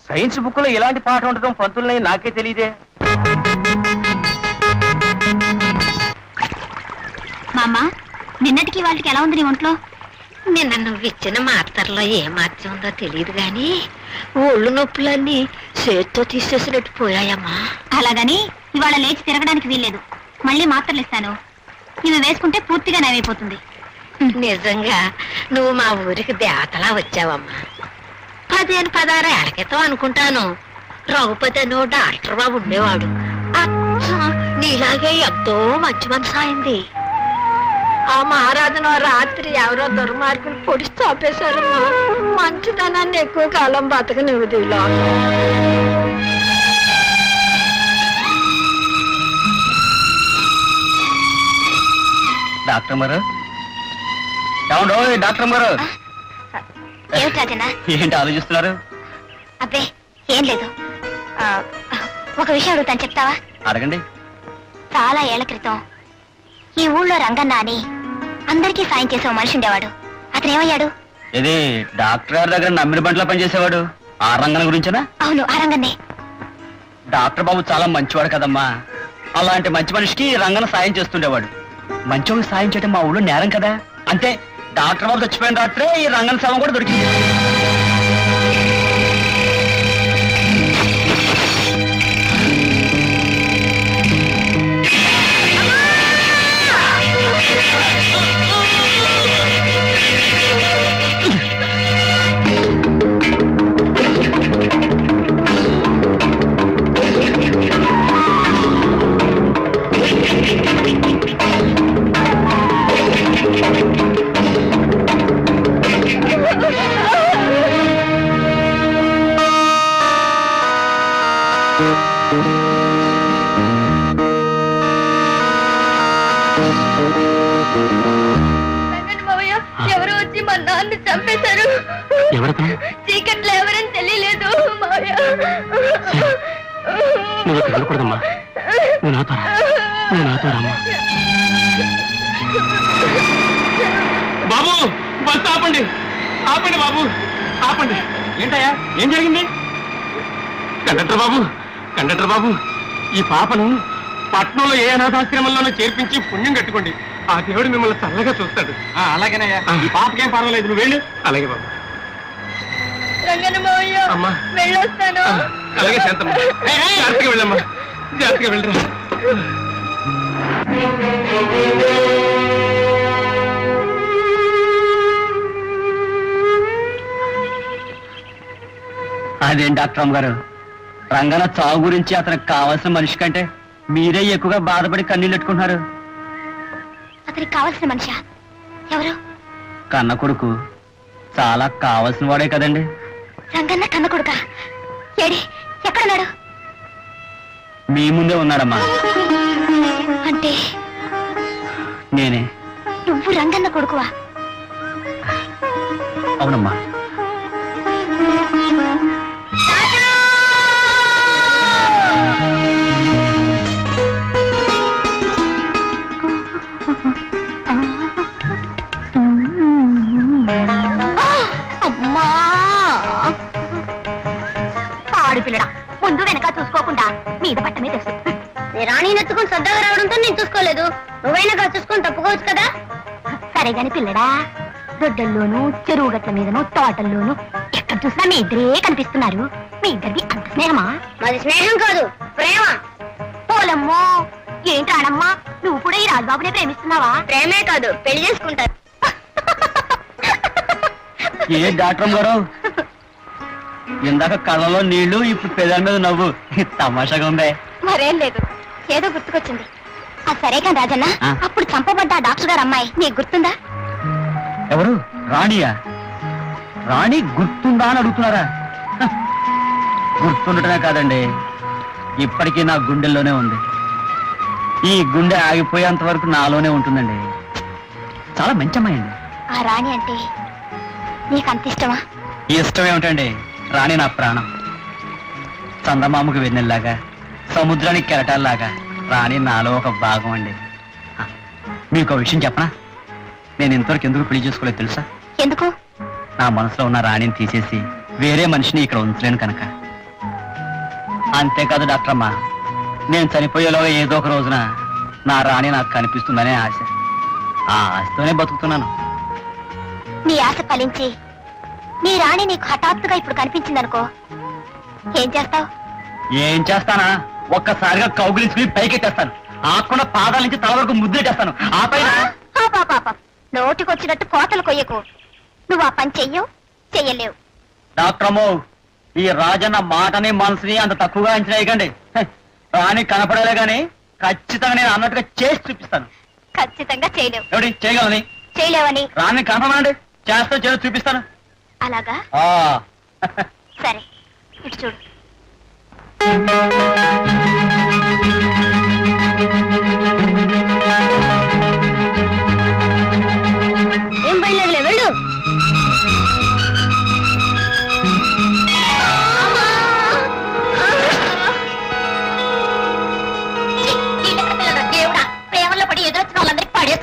సైన్స్ బుక్ లో ఇలాంటి పాఠం ఉండటం పంతులని నాకే తెలియదే. మామ, నిన్నటికి వాళ్ళకి ఎలా ఉంది నీ ఒంట్లో? నిన్న నువ్వు ఇచ్చిన మాత్రలో ఏ మార్చం ఉందో తెలియదు గాని ఒళ్ళు నొప్పులన్నీ చేత్తో తీసేసినట్టు పోయాయమ్మా. అలాగని ఇవాళ లేచి తిరగడానికి వీల్లేదు, మళ్ళీ మాత్రలు ఇస్తాను, ఇవి వేసుకుంటే పూర్తిగా నయమైపోతుంది. నిజంగా నువ్వు మా ఊరికి దేవతలా వచ్చావమ్మా. 15-16 ఏళ్ల క్రితం అనుకుంటాను రఘుపతి అని డాక్టర్ బాబు ఉండేవాడు. అచ్చం నీలాగే ఎంతో మంచి మనసు అయింది. ఆ మహారాజును రాత్రి ఎవరో దుర్మార్గులు పొడిచి చాపేశారమ్మా. మంచితనాన్ని ఎక్కువ కాలం బతకనివ్వదు ఇలా. డాక్టర్ గారు, ఏమండో డాక్టర్ గారు, ఏమిటి రాజనా? ఏంటి ఆలోచిస్తున్నారు? అబ్బే ఏం లేదు ఒక విషయం అడుగుతాను, చెప్తావా? అడగండి. చాలా ఏళ్ల క్రితం ఈ ఊళ్ళో రంగన్న అని అందరికీ సాయం చేసే ఓ మనిషి ఉండేవాడు. అతను ఏమయ్యాడు? ఇది డాక్టర్ గారి దగ్గర నమ్మిన బంట్లో పనిచేసేవాడు. ఆ రంగన గురించేనా? అవును, ఆ రంగన్నే. డాక్టర్ బాబు చాలా మంచివాడు కదమ్మా. అలాంటి మంచి మనిషికి రంగన సాయం చేస్తుండేవాడు. మంచివాడికి సాయం చేయడం మా ఊళ్ళో నేరం కదా. అంతే, డాక్టర్ బాబు చచ్చిపోయిన రాత్రే ఈ రంగన శవం కూడా దొరికింది. ఎవరు వచ్చి మా నాన్న చంపేశారు. చీకట్లో ఎవరని తెలియలేదు మావయ్య. నువ్వు వెళ్ళకూడదమ్మా. నువ్వు నాతో రామ్మా. బాబు, బస్ ఆపండి, ఆపండి బాబు, ఆపండి. ఏంటయ్యా, ఏం జరిగింది? కండక్టర్ బాబు, ఈ పాపను పట్నంలో ఏ అనాథాశ్రమంలోనూ చేర్పించి పుణ్యం కట్టుకోండి. ఆ దేవుడు మిమ్మల్ని చల్లగా చూస్తాడు. అలాగేనయ్యా, ఈ పాపకేం పర్వాలేదు, నువ్వు వెళ్ళు. అలాగే బాబు. రంగన్న మావయ్య, అమ్మా వెళ్ళొస్తాను. అలాగే శాంతమ్మ, జాగ్రత్తగా వెళ్ళమ్మా, జాగ్రత్తగా వెళ్ళరా. అదేం డాక్టర్ అమ్మ గారు, రంగన చావు గురించి అతనికి కావాల్సిన మనిషి కంటే మీరే ఎక్కువగా బాధపడి కన్నీళ్ళు పెట్టుకుంటున్నారు. అతనికి కావాల్సిన మనిషా? ఎవరు? కన్న కొడుకు. చాలా కావాల్సిన వాడే కదండి. రంగన్న కన్న కొడుకా? ఏడి, ఎక్కడున్నాడు? మీ ముందే ఉన్నాడమ్మా. అంటే నేనే. నువ్వు రంగన్న కొడుకువా? అవునమ్మా. అమ్మా, ఆడిపిల్లడా, ముందు వెనక చూసుకోకుండా మీద పట్టమే తెలుసు. రాణి నెత్తుకుని సర్దాగా రావడంతో నేను చూసుకోలేదు. నువ్వైనా చూసుకొని తప్పుకోవచ్చు కదా. సరే గాని పిల్లడా, దొడ్డల్లోనూ చెరువు గట్ల మీదనూ తోటల్లోనూ ఎక్కడ చూసినా మీ ఇద్దరే కనిపిస్తున్నారు. మీ ఇద్దరిది అంత స్నేహమా? మాది స్నేహం కాదు, ప్రేమ. పోలమ్మో, ఏంటి ఆడమ్మా, నువ్వు కూడా ఈ రాజబాబునే ప్రేమిస్తున్నావా? ప్రేమే కాదు, పెళ్లి చేసుకుంటారు. ఏ డాక్టర్ గారు, ఇందాక కళ్ళలో నీళ్లు, ఇప్పుడు పెదాల మీద నవ్వు. తమాషాగా ఉందే. మరేం లేదు, ఏదో గుర్తుకొచ్చింది. సరే కానీ రాజన్న, అప్పుడు చంపబడ్డ డాక్టర్ గారు అమ్మాయి నీకు గుర్తుందా? ఎవరు? రాణియా? రాణి గుర్తుందా అని అడుగుతున్నారా? గుర్తుండటమే కాదండి, ఇప్పటికీ నా గుండెల్లోనే ఉంది. ఈ గుండె ఆగిపోయేంత వరకు నాలోనే ఉంటుందండి. చాలా మంచి అమ్మాయి అండి. ఆ రాణి అంటే నీకు అంత ఇష్టమా? ఇష్టం ఏమిటండి, రాణి నా ప్రాణం. చందమామకు వెన్నెల్లాగా, సముద్రానికి కెరటాల్లాగా రాణి నాలో ఒక భాగం అండి. మీకు ఒక విషయం చెప్పనా? నేను ఇంతవరకు ఎందుకు పెళ్లి చేసుకోలేదు తెలుసా? ఎందుకు? నా మనసులో ఉన్న రాణిని తీసేసి వేరే మనిషిని ఇక్కడ ఉంచలేను కనుక. అంతేకాదు డాక్టర్ అమ్మా, నేను చనిపోయేలోగా ఏదో ఒక రోజున నా రాణి నాకు కనిపిస్తుందనే ఆశ. ఆ ఆశతోనే బతుకుతున్నాను. నీ ఆశ ఫలించి నీ రాణి నీకు హఠాత్తుగా ఇప్పుడు కనిపించిందనుకో, ఏం చేస్తావు? ఏం చేస్తానా? ఒక్కసారిగా కౌగిలించుకుని పైకెట్టేస్తాను. ఆకుండా పాదాల నుంచి తల వరకు ముద్రెట్టేస్తాను. ఆ పైన నోటికొచ్చినట్టు కోతలు కొయ్యకు. నువ్వు ఆ పని చెయ్యలేవు. డాక్టర్ అమ్మో, ఈ రాజన్న మాటని మనసుని అంత తక్కువగా అంచనా వేయకండి. రాణి కనపడలే గాని ఖచ్చితంగా నేను అన్నట్టుగా చేసి చూపిస్తాను. ఖచ్చితంగా చేయలేవు. ఏమిటి చేయగలని? చేయలేవని రాణి కనపడమండి, చేస్తా చేసి చూపిస్తాను. అలాగా? సరే, ఇటు చూడు. ఏం బయలుదేరలే, వెళ్ళు.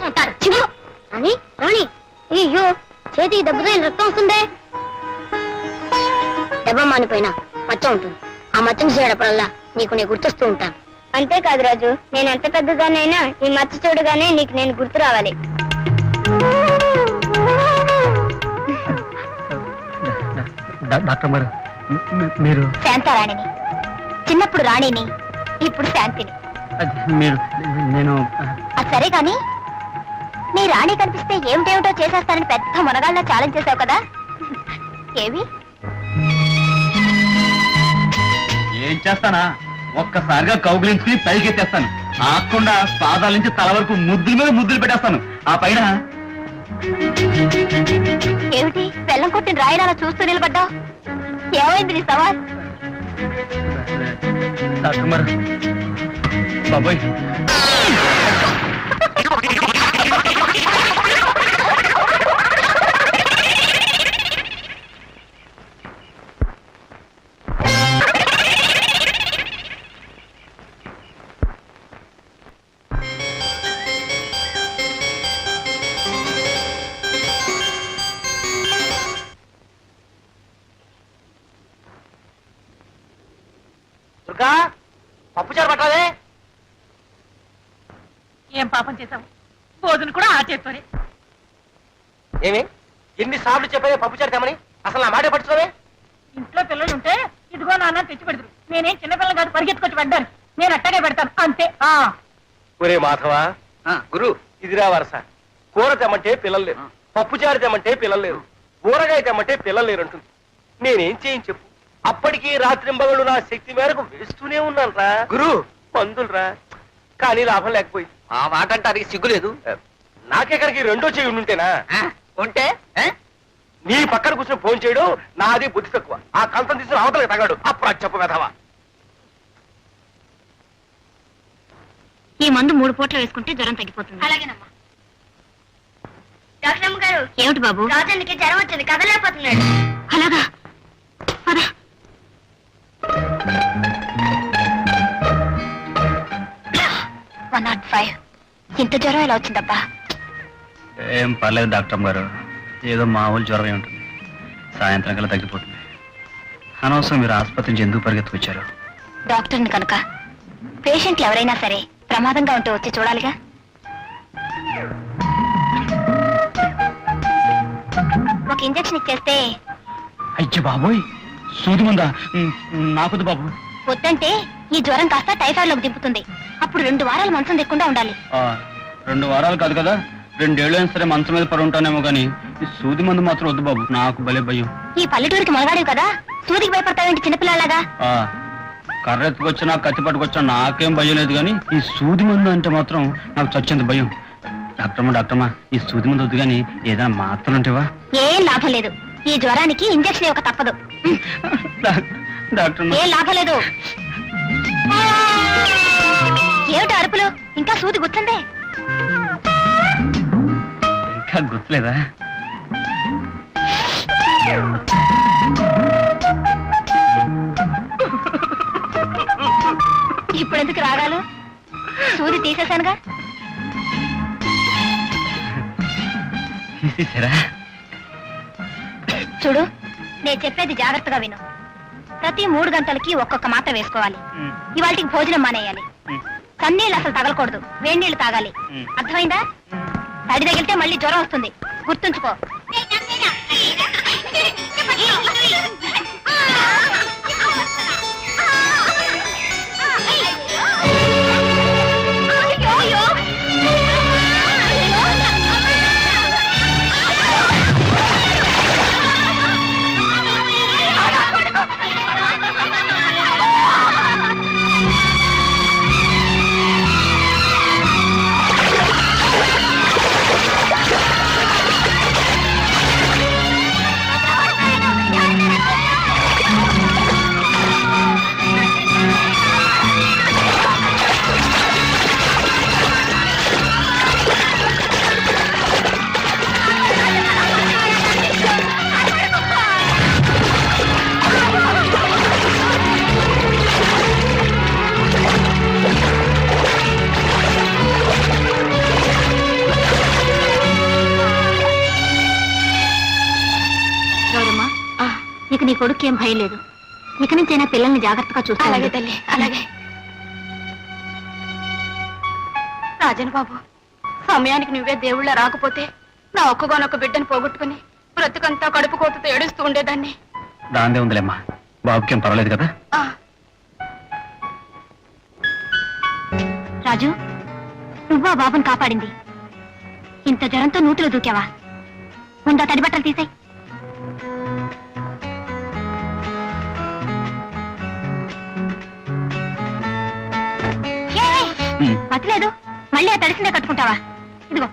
ఉంటారు. చిమ్ము అని రాణి, అయ్యో చేతికి దెబ్బతో రక్తం వస్తుందే. దెబ్బ మానిపోయినా మచ్చ ఉంటుంది. ఆ మచ్చను చేయడప్పుడల్లా నీకు నేను గుర్తొస్తూ ఉంటాను. అంతేకాదు రాజు, నేను ఎంత పెద్దదానైనా ఈ మచ్చ చూడగానే నీకు నేను గుర్తు రావాలి. డాక్టర్ గారు మీరు శాంతారాణిని, చిన్నప్పుడు రాణిని, ఇప్పుడు శాంతిని. మీరు నేను అది సరే కాని నీ రాణి కనిపిస్తే ఏమిటేమిటో చేసేస్తానని పెద్ద మునగాళ్ళ ఛాలెంజ్ చేసావు కదా, ఏవి? ఏం చేస్తానా, ఒక్కసారిగా కౌగిలించుకుని పైకి ఎత్తేస్తాను. ఆకుండా పాదాల నుంచి తల వరకు ముద్దుల మీద ముద్దులు పెట్టేస్తాను. ఆ పైన ఏమిటి బెల్లం కొట్టిన రాయినా చూస్తూ నిలబడ్డావు? ఏమైంది నీ సవాల్? డాక్టర్ గారు బాబాయ్, దుర్గా, పప్పుచారు పట్టాలే. ఏం పాపం చేశావు? భోజనం కూడా ఆ చేత్తోనే. ఏమి ఎన్నిసార్లు చెప్పేదే పప్పుచారు తెమని? అసలు నా మాట పట్టుకోవే. ఇంట్లో పిల్లలు ఉంటే ఇదిగో నాన్న తెచ్చి పెడతారు. నేనేం చిన్నపిల్లలు కాదు పరిగెత్తుకొచ్చి పెట్టాను. నేను అట్టగే పెడతాను అంతే. ఒరే మాధవా, గురు ఇదిరా వరస. కూర తెమ్మంటే పిల్లలు లేరు, పప్పుచారు తెమ్మంటే పిల్లలు లేరు, ఊరగాయ తెమ్మంటే పిల్లలు లేరు అంటుంది. నేనేం చేయని చెప్పు? అప్పటికి రాత్రింబగళ్ళు నా శక్తి మేరకు వేస్తూనే ఉన్నాను రా గురు. మందులు రా, కానీ లాభం లేకపోయింది. ఆ మాట అంటే అది సిగ్గులేదు. నాకెక్కడికి రెండో చేయి ఉంటేనా? ఉంటే నీ పక్కన కూర్చొని ఫోన్ చేయడం నాది బుద్ధి తక్కువ. ఆ కంతం తీసుకుని అవతలకి తగాడు. అప్పుడు చెప్పు వెధవా. ఈ మందు 3 పూటలు వేసుకుంటే జ్వరం తగ్గిపోతుంది. అలాగేనమ్మా. డాక్టర్ అమ్మ గారు. ఏమిటి బాబు? రాజన్కి జ్వరం వచ్చింది, కదలేకపోతున్నాడు. అలాగా? పద. ఇంత జ్వరం ఎలా వచ్చిందబ్బా? ఏం పర్లేదు డాక్టర్ గారు, ఏదో మామూలు జ్వరమే ఉంటుంది. సాయంత్రం కల్లా తగ్గిపోతుంది. అనవసరం మీరు ఆసుపత్రి నుంచి ఎందుకు పరిగెత్తుకొచ్చారు? డాక్టర్ని కనుక పేషెంట్లు ఎవరైనా సరే ప్రమాదంగా ఉంటే వచ్చి చూడాలిగా. ఒక ఇంజెక్షన్ ఇచ్చేస్తే. అయ్య బాబోయ్, సూది ముందా? నాకొద్దు బాబు. వద్దంటే ఈ జ్వరం కాస్త టైఫాయిడ్ లోకి దింపుతుంది. అప్పుడు 2 వారాలు మంచం దిక్కుండా ఉండాలి. 2 వారాలు కాదు కదా, 2 ఏళ్ళు అయినా సరే మంచం మీద పడి ఉంటానేమో కానీ ఈ సూది మందు మాత్రం వద్దు బాబు, నాకు భలే భయం. ఈ పల్లెటూరికి మొలగాడివి కదా, సూదికి భయపడతావేంటి చిన్నపిల్లలాగా? కర్రెత్తుకొచ్చినా కత్తి పట్టుకొచ్చినా నాకేం భయం లేదు, కానీ ఈ సూది మందు అంటే మాత్రం నాకు చచ్చేంత భయం. డాక్టర్మా ఈ సూది మందు వద్దు కానీ ఏదైనా మాత్రలు ఉంటేవా? ఏం లాభం లేదు, ఈ జ్వరానికి ఇంజెక్షన్ ఇవ్వక తప్పదు. డాక్టర్ ఏం లాభం లేదు. ఏమిటి అరుపులు? ఇంకా సూది గుర్తుందే? ఇంకా గుర్తులేదా? ఇప్పుడెందుకు రాగాలు? సూది తీసేశానుగా. చూడు, నేను చెప్పేది జాగ్రత్తగా విను. ప్రతి 3 గంటలకి ఒక్కొక్క మాత్ర వేసుకోవాలి. ఇవాళకి భోజనం మానేయాలి. సన్నీళ్ళు అసలు తగలకూడదు, వేడి నీళ్లు తాగాలి. అర్థమైందా? తడి తగిలితే మళ్ళీ జ్వరం వస్తుంది, గుర్తుంచుకో. ఇక నీ కొడుకు ఏం భయం లేదు. ఇక నుంచైనా పిల్లల్ని జాగ్రత్తగా చూస్తా. అలాగే తల్లి, అలాగే. రాజన్ బాబు, సమయానికి నువ్వే దేవుళ్ళ రాకపోతే నా ఒక్కగానొక్క బిడ్డను పోగొట్టుకుని బ్రతుకంతా కడుపు కోతతో ఏడుస్తూ ఉండేదాన్ని. దాందే ఉందిలేమ్మా, బాబుకేం పర్వాలేదు కదా. రాజు, నువ్వా బాబుని కాపాడింది? ఇంత జ్వరంతో నూతులు దూకావా? ముందా తడి బట్టలు తీసాయి. పట్టలేదు, మళ్ళీ ఆ తడిసిందే కట్టుకుంటావా? ఇదిగో,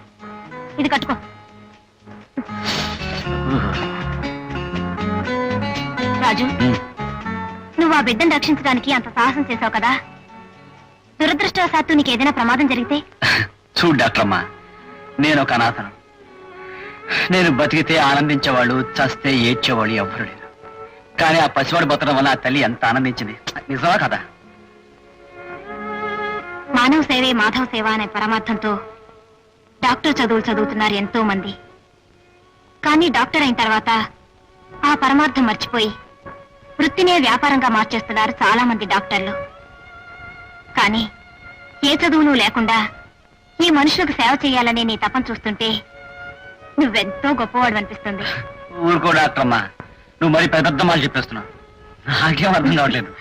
ఇది కట్టుకో. రాజు, నువ్వు ఆ బిడ్డను రక్షించడానికి అంత సాహసం చేశావు కదా, దురదృష్టవశాత్తు నీకు ఏదైనా ప్రమాదం జరిగితే? చూడు డాక్టరమ్మా, నేను ఒక అనాథను. నేను బతికితే ఆనందించేవాళ్ళు, చస్తే ఏడ్చేవాళ్ళు ఎవ్వరు లేరు. కానీ ఆ పసివాడు బతకడం వల్ల ఆ తల్లి ఎంత ఆనందించింది. నిజమా కదా? మానవ సేవే మాధవ సేవ అనే పరమార్థంతో డాక్టర్ చదువులు చదువుతున్నారు ఎంతో మంది. కానీ డాక్టర్ అయిన తర్వాత ఆ పరమార్థం మర్చిపోయి వృత్తినే వ్యాపారంగా మార్చేస్తున్నారు చాలా మంది డాక్టర్లు. కానీ ఏ చదువులు లేకుండా ఈ మనుషులకు సేవ చేయాలనే నీ తపన చూస్తుంటే నువ్వెంతో గొప్పవాడు అనిపిస్తుంది. ఊరుకో డాక్టరమ్మా, నువ్వు మరి పెద్ద మాట చెప్పేస్తున్నావు. నాకేం అర్థం కావట్లేదు.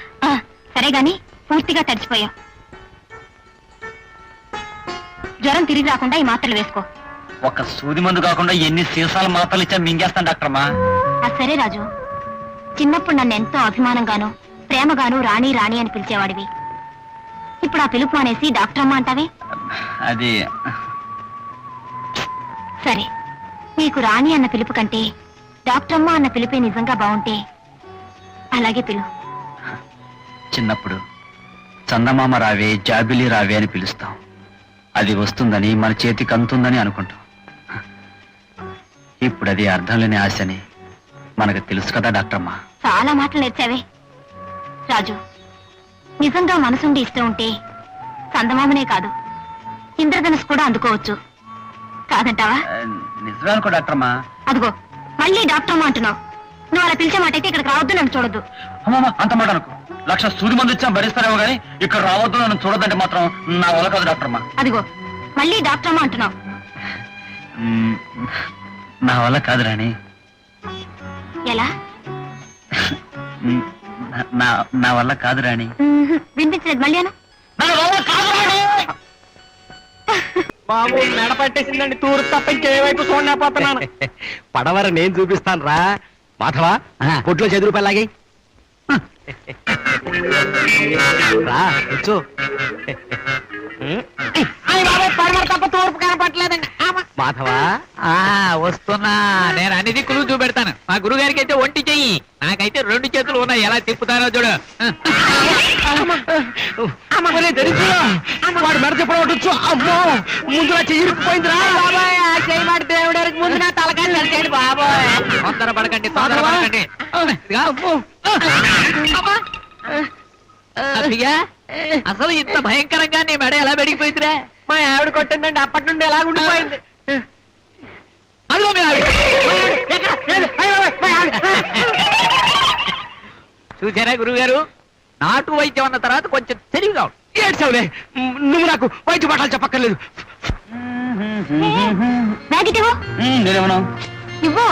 సరే గాని పూర్తిగా తడిచిపోయావు. జ్వరం తిరిగి రాకుండా ఈ మాత్రలు వేసుకో. ఒక సూది మందు కాకుండా ఎన్ని సీసాల మాత్రలు ఇచ్చా మింగేస్తాను డాక్టరమ్మా. సరే రాజు, చిన్నప్పుడు నన్ను ఎంతో అభిమానంగాను ప్రేమగాను రాణి రాణి అని పిలిచేవాడివి. ఇప్పుడు ఆ పిలుపు అనేసి డాక్టర్ అమ్మ అంటావే? అది సరే, నీకు రాణి అన్న పిలుపు కంటే డాక్టర్ అమ్మ అన్న పిలిపే నిజంగా బాగుంటే అలాగే పిలు. చిన్నప్పుడు చందమామ రావే, జాబిలి రావే అని పిలుస్తాం. అది వస్తుందని, మన చేతికి అందుతుందని అనుకుంటాం. ఇప్పుడు అది అర్థం లేని ఆశని మనకు తెలుసు కదా డాక్టరమ్మా. చాలా మాటలు నేర్చావే రాజు. నిజంగా మనసుండి ఇష్టం ఉంటే చందమామనే కాదు, ఇంద్రధనుసు కూడా అందుకోవచ్చు. కాదంటావా? నిజమే అనుకో డాక్టరమ్మా. అదిగో, మళ్ళీ డాక్టర్ అమ్మ అంటున్నావు. నువ్వు అలా పిలిచే మాట అయితే ఇక్కడికి రావద్దు, నన్ను చూడొద్దు. అమ్మమ్మ, అంత మాట అనుకో. 1,00,000 సూది మంది ఇచ్చా భరిస్తారేమో కానీ ఇక్కడ రావద్దు, నన్ను చూడొద్దంటే మాత్రం నా వల్ల కాదు డాక్టరమ్మా. అదిగో, మళ్ళీ డాక్టర్ అమ్మ అంటున్నావు. నా వల్ల కాదు రాణి. ఎలా? నా వల్ల కాదు రాణి. వినిపించలేదు, మళ్ళీ అను. బాబు మెడ పట్టేసిందండి, తూరు తప్ప ఇంకేవైపు చూడలేకపోతున్నాను. పడవర నేను చూపిస్తాను రా మాధవా. పొట్లో 10 రూపాయలు లాగే రా వచ్చు. పడమర తప్ప తూర్పు కనపట్లేదండి మాధవా. వస్తున్నా. నేను అన్ని దిక్కులు చూపెడతాను. మా గురువు గారికి అయితే ఒంటి చెయ్యి, నాకైతే 2 చేతులు ఉన్నాయి. ఎలా తిప్పుతానో చూడు. వాడు మెడ చెప్పవచ్చు. అమ్మో, ముందు నా చెయ్యి ఇరుక్కుపోయిందిరా. బాబాయ్, ఆ చెయ్యి మాట దేవుడికి ముందు నా తలకాయ నడిచాడు బాబాయ్. తొందర పడకండి, తొందర పడకండి. అసలు ఇంత భయంకరంగా నీ మెడ ఎలా పెరిగిపోయిందిరా? మా ఆవిడ కొట్టిందండి, అప్పటి నుండి ఎలా ఉండిపోయింది. అదిగో మీ ఆవిడ. చూసారా గురువు గారు, నాటు వైద్యం అన్న తర్వాత కొంచెం తెలివిగా ఏడ్చావులే. నువ్వు నాకు వైద్య పాఠాలు చెప్పక్కర్లేదు. నేనేమన్నా? ఇవ్వు.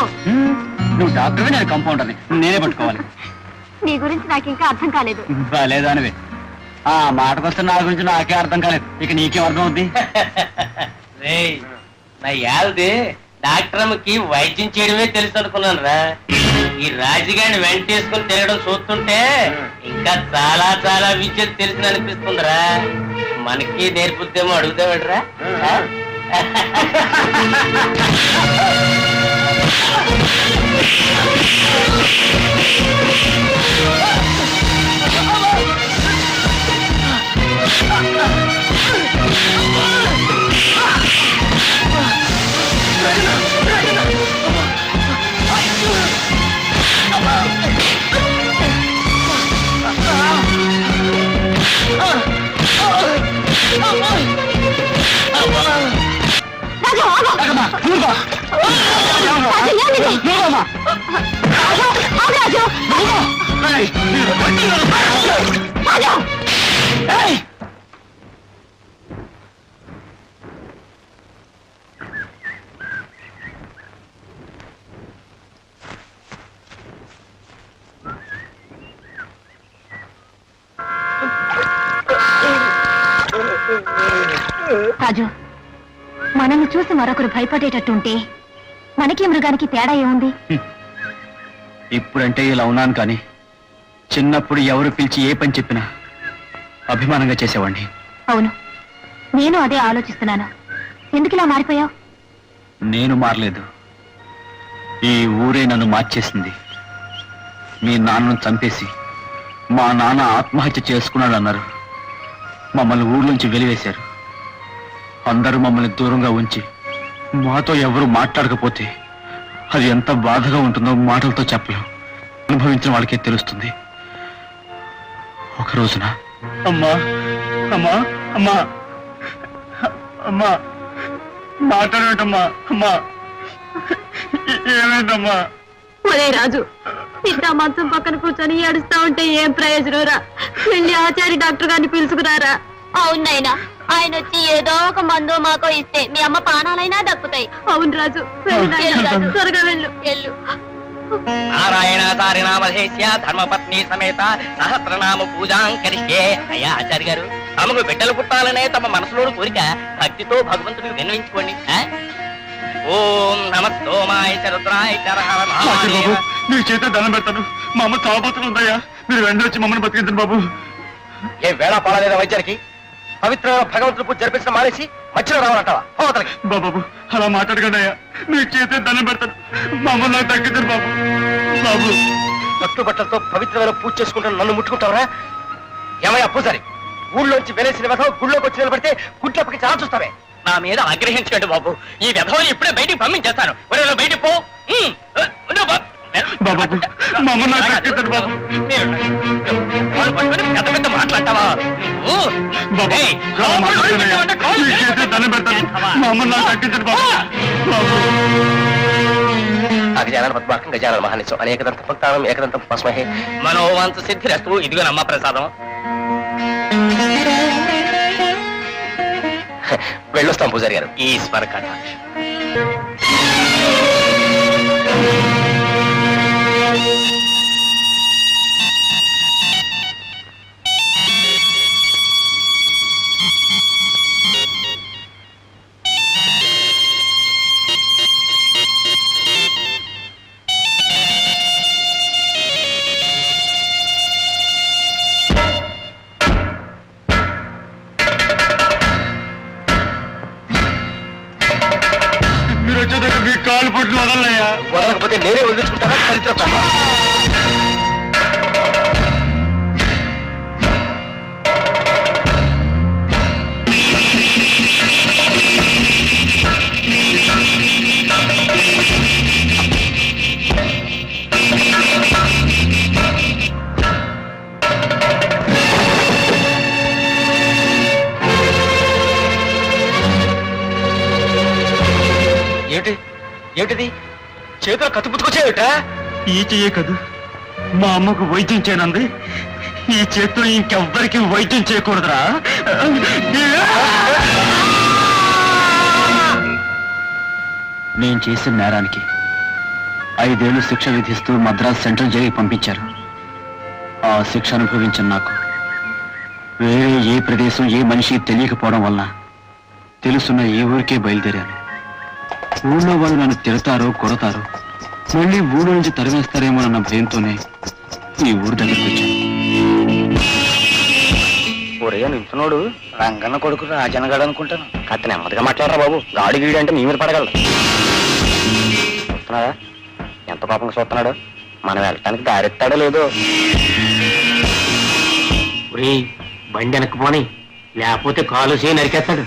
నువ్వు డాక్టర్వే, నేను కంపౌండర్ని, నేనే పట్టుకోవాలి. నీ గురించి నాకు ఇంకా అర్థం కాలేదు. లేదా అనివే ఆ మాటకొస్తే నా గురించి నాకే అర్థం కాలేదు, ఇక నీకేం అర్థం అవుద్ది? నా యాల్ది డాక్టర్ అమ్మకి వైద్యం చేయడమే తెలుసు అనుకున్నాను రా. ఈ రాజుగారిని వెంటేసుకుని తిరగడం చూస్తుంటే ఇంకా చాలా చాలా విద్యలు తెలిసిన అనిపిస్తుందిరా. మనకి నేర్పుద్దేమో అడుగుతావేట్రా? రాజు, మనల్ని చూసి మరొకరు భయపడేటట్టుంటే మనకి మృగానికి తేడా ఏముంది? ఇప్పుడంటే ఇలా ఉన్నాను కానీ చిన్నప్పుడు ఎవరు పిలిచి ఏ పని చెప్పినా అభిమానంగా చేసేవాడిని. అవును, నేను అదే ఆలోచిస్తున్నాను. ఎందుకు ఇలా మారిపోయావు? నేను మారలేదు, ఈ ఊరే నన్ను మార్చేసింది. మీ నాన్నను చంపేసి మా నాన్న ఆత్మహత్య చేసుకున్నాడు అన్నారు. మమ్మల్ని ఊర్లోంచి వెలివేశారు. అందరూ మమ్మల్ని దూరంగా ఉంచి మాతో ఎవరు మాట్లాడకపోతే అది ఎంత బాధగా ఉంటుందో మాటలతో చెప్పలేం. అనుభవించిన వాళ్ళకే తెలుస్తుంది. ఒక రోజున అమ్మా అమ్మా అమ్మా అమ్మా మాట్లాడటమ్మా అమ్మా ఏమైందమ్మా? ఒరే రాజు, ఇంత మంచం పక్కన కూర్చొని ఏడుస్తా ఉంటే ఏం ప్రయోజనం రా? వెళ్ళి ఆచారి డాక్టర్ గారిని పిలుచుకురారా. అవునైనా ఆయన వచ్చి ఏదో ఒక మందో మాకో ఇస్తే మీ అమ్మ పానాలైనా దక్కుతాయి. అవును రాజు, త్వరగా వెళ్ళు. నారాయణ సారినామధేస్య ధర్మపత్ని సమేత సహస్రనామ పూజాం కరిష్యే. అయ్యా ఆచార్య గారు, తమకు బిడ్డలు పుట్టాలనే తమ మనసులోని కోరిక భక్తితో భగవంతుడికి విన్నవించుకోండి. ఓం నమస్తోమాయ రుద్రాయ బాబు, నీ చేత దండం పెడతాను. మా అమ్మ చావబోతుందయ్యా, మీరు వెంటనే వచ్చి మమ్మల్ని బతికించండి బాబు. ఏ వేళ పాడలేదా వైద్యానికి? పవిత్రమైన భగవంతుడు పూజ జరిపించడం మానేసి మధ్యలో రావాలంటావా? బాబు అలా మాట్లాడకండి అయ్యా, నీ చేత దండం పెడతాను. మమ్మల్ని నాకు తగ్గించండి బాబు. బాబు కట్టుబట్టలతో పవిత్రమైన పూజ చేసుకుంటాను, నన్ను ముట్టుకుంటావరా? ఏమయ్యా పూజారి, ఊళ్ళోంచి వెలేసిన వెధవ గుళ్ళోకి వచ్చి నిలబడితే గుడ్లప్పకి చాలా చూస్తావే. నా మీద ఆగ్రహించకండి బాబు, ఈ వెధవని ఇప్పుడే బయటికి పంపించేస్తాను. బయటికి పో. బాబు మమ్మల్ని నాకు తగ్గించండి బాబు. పెద్ద పెద్ద మాట్లాడతావా? నీ చేత దండం పెడతాను. మమ్మల్ని నాకు తగ్గించండి బాబు. అగజానన పద్మార్కం గజానన మహానిశం అనేకదంత భక్తానం ఏకదంతం పస్మహే మనోవాంఛ సిద్ధిరస్తు. ఇదిగో నమ్మ ప్రసాదం. వెళ్ళొస్తాం పూజారి గారు. ఈశ్వర కథ. మీ కాలు పుట్టిన వదలయ్యా. వదలకపోతే నేనే వదిలించుకుంటారా? చరిత్ర ఏమిటిది? చేతులు కత్తిపుచ్చుకొచ్చేవిట? ఈ చెయ్యే కదా మా అమ్మకు వైద్యం చేయనంది. ఈ చేతితో ఇంకెవ్వరికి వైద్యం చేయకూడదురా. నేను చేసిన నేరానికి 5 ఏళ్లు శిక్ష విధిస్తూ మద్రాస్ సెంట్రల్ జైలుకి పంపించారు. ఆ శిక్ష అనుభవించిన నాకు వేరే ఏ ప్రదేశం ఏ మనిషి తెలియకపోవడం వలన తెలుసున్న ఏ ఊరికే బయలుదేరాను. ఊళ్ళో వాళ్ళు నన్ను తిడతారో కొడతారో, మళ్ళీ ఊళ్ళో నుంచి తరివేస్తారేమోనన్న భయంతోనే ఈ ఊరు దగ్గరికి వచ్చాను. ఒరే నించున్నాడు రంగన్న కొడుకు రాజనగాడు అనుకుంటాను. కత్తి నెమ్మదిగా మాట్లాడరా బాబు, గాడి గీడి అంటే మీ మీద పడగలడు. చూస్తున్నాడా ఎంత పాపంగా చూస్తున్నాడు? మనం వెళ్ళటానికి దారెత్తాడో లేదో. బండి వెనక్కిపోని, లేకపోతే కాలు చేయి నరికేస్తాడు.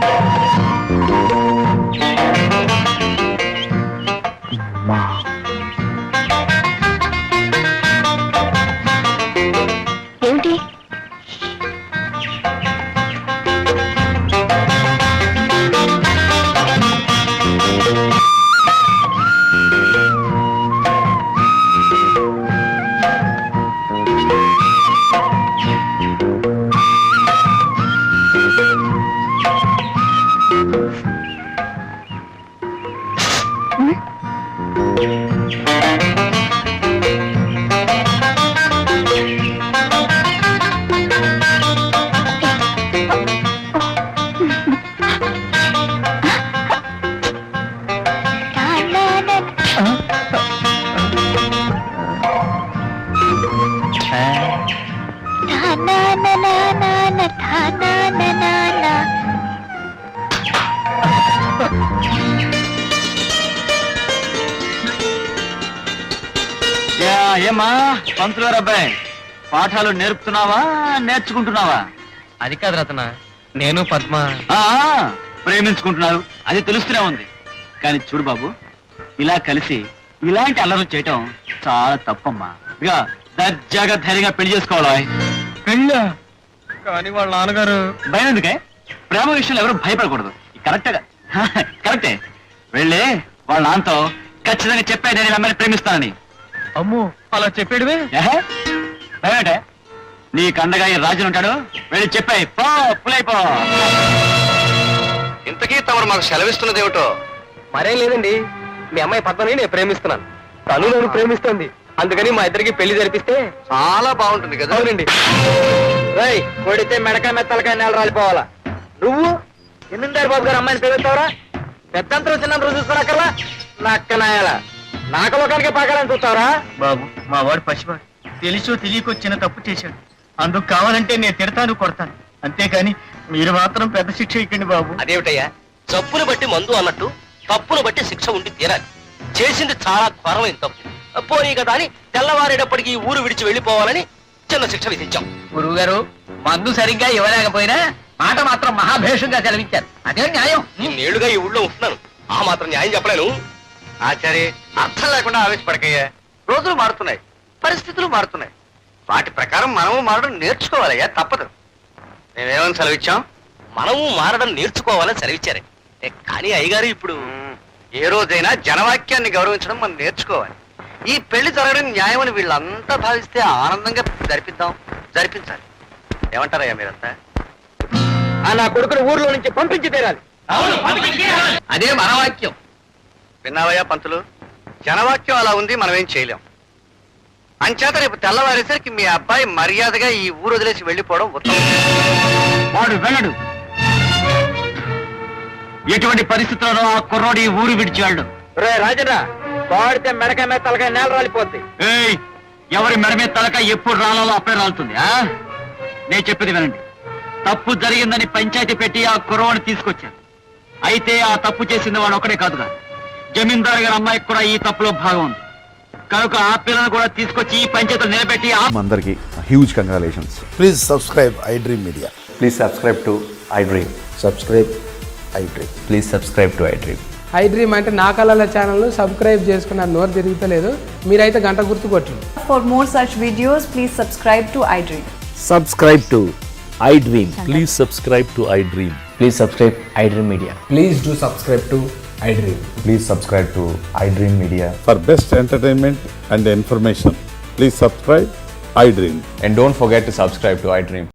ఏమా పంతులు గారు అబ్బాయి పాఠాలు నేర్పుతున్నావా నేర్చుకుంటున్నావా? అది కాదు రతన, నేను పద్మ ప్రేమించుకుంటున్నారు అది తెలుస్తూనే ఉంది. కానీ చూడు బాబు, ఇలా కలిసి ఇలాంటి అల్లరి చేయటం చాలా తప్పమ్మా. ఇక దర్జాగా ధైర్యంగా పెళ్లి చేసుకోవాలి. పెళ్ళా? కానీ వాళ్ళ నాన్నగారు. భయం ఎందుకే? ప్రేమ విషయంలో ఎవరు భయపడకూడదు. కరెక్టే. వెళ్ళి వాళ్ళ నాన్నతో ఖచ్చితంగా చెప్పే నేను అమ్మాయిని ప్రేమిస్తానని. అమ్మో, అలా చెప్పాడువే. భయమేంటే? నీ కండగా ఈ రాజును ఉంటాడు, వెళ్ళి చెప్పాయి పో పులైపో. ఇంతకీ తమరు మాకు సెలవిస్తున్నది ఏమిటో? మరేం లేదండి, మీ అమ్మాయి పద్మని నేను ప్రేమిస్తున్నాను, తను నన్ను ప్రేమిస్తుంది. అందుకని మా ఇద్దరికి పెళ్లి జరిపిస్తే చాలా బాగుంటుంది కదా. అవునండి. కొడితే మెడకాయ మీద తలకాయ నేల రాలిపోవాలా. నువ్వు ఎన్నింటారు బాబు గారు అమ్మాయిని ప్రేమిస్తావరా? పెద్దంతరం చిన్నంతరం చూసుకోనక్కర్లా, నక్కనాయాల నాకలోకానికే పాకాలని చూస్తావరా? బాబు, మా వాడు పసివాడు, తెలుసో తెలియకో చిన్న తప్పు చేశాడు. అందుకు కావాలంటే నేను తిడతాను కొడతాను, అంతేకాని మీరు మాత్రం పెద్ద శిక్ష ఇవ్వండి బాబు. అదేమిటయ్యా, జబ్బును బట్టి మందు అన్నట్టు తప్పును బట్టి శిక్ష ఉండి తీరాలి. చేసింది చాలా ఘోరమైన తప్పు, పోనీ కదా అని తెల్లవారేటప్పటికి ఊరు విడిచి వెళ్ళిపోవాలని చిన్న శిక్ష విధించాం. గురువు గారు, మందు సరిగ్గా ఇవ్వలేకపోయినా మాట మాత్రం మహాభేషంగా సెలవించారు. అదే న్యాయం. నేళ్లుగా ఈ ఊళ్ళో ఉంటున్నాను, ఆ మాత్రం న్యాయం చెప్పలేను. ఆచార్య, అర్థం లేకుండా ఆవేశపడకయ్యా. రోజులు మారుతున్నాయి, పరిస్థితులు మారుతున్నాయి. వాటి ప్రకారం మనము మారడం నేర్చుకోవాలయ్యా, తప్పదు. మేమేమని సెలవిచ్చాం? మనము మారడం నేర్చుకోవాలని సెలవిచ్చారే. కానీ అయ్యగారు ఇప్పుడు ఏ రోజైనా జనవాక్యాన్ని గౌరవించడం మనం నేర్చుకోవాలి. ఈ పెళ్లి జరగడం న్యాయమని వీళ్ళంతా భావిస్తే ఆనందంగా జరిపించాలి. ఏమంటారయ్యా మీరంతా? నా కొడుకును ఊర్లో నుంచి పంపించి తీరాలి. అదే మనవాక్యం. విన్నావయ్యా పంతులు, జనవాక్యం అలా ఉంది, మనమేం చేయలేం. అంచేత రేపు తెల్లవారేసరికి మీ అబ్బాయి మర్యాదగా ఈ ఊరు వదిలేసి వెళ్ళిపోవడం ఉత్తమం. వాడు వెళ్ళడు. ఎటువంటి పరిస్థితుల్లో ఆ కుర్రోడు ఈ ఊరు విడిచాడు. రే రాజన్న, పాడితే మెడకాయ మీద తలకాయ నేల రాలిపోద్ది. ఎవరి మెడ మీద తలకాయ ఎప్పుడు రాలాలో అప్పుడే రాలుతుంది. నేను చెప్పేది వినండి. తప్పు జరిగిందని పంచాయతీ పెట్టి ఆ కుర్రవాడిని తీసుకొచ్చాను. అయితే ఆ తప్పు చేసింది వాడు ఒకడే కాదుగా, జమీందారు గారి అమ్మాయికి కూడా ఈ తప్పులో భాగం ఉంది. కనుక ఆ పిల్లను కూడా తీసుకొచ్చి ఈ పంచాయతీలో నిలబెట్టి అందరికి huge congratulations. Please subscribe iDream Media. Please subscribe to iDream. Subscribe iDream. Please subscribe to iDream. iDream అంటే నా కళల ఛానల్ సబ్స్క్రైబ్ చేసుకున్న నోరు తిరుగుతలేదు. మీరైతే గంట గుర్తు కొట్టండి. For more such videos please subscribe to iDream. Subscribe to iDream. Please subscribe to iDream. Please subscribe iDream Media. Please do subscribe to iDream. Please subscribe to iDream Media. For best entertainment and information, please subscribe iDream. And don't forget to subscribe to iDream.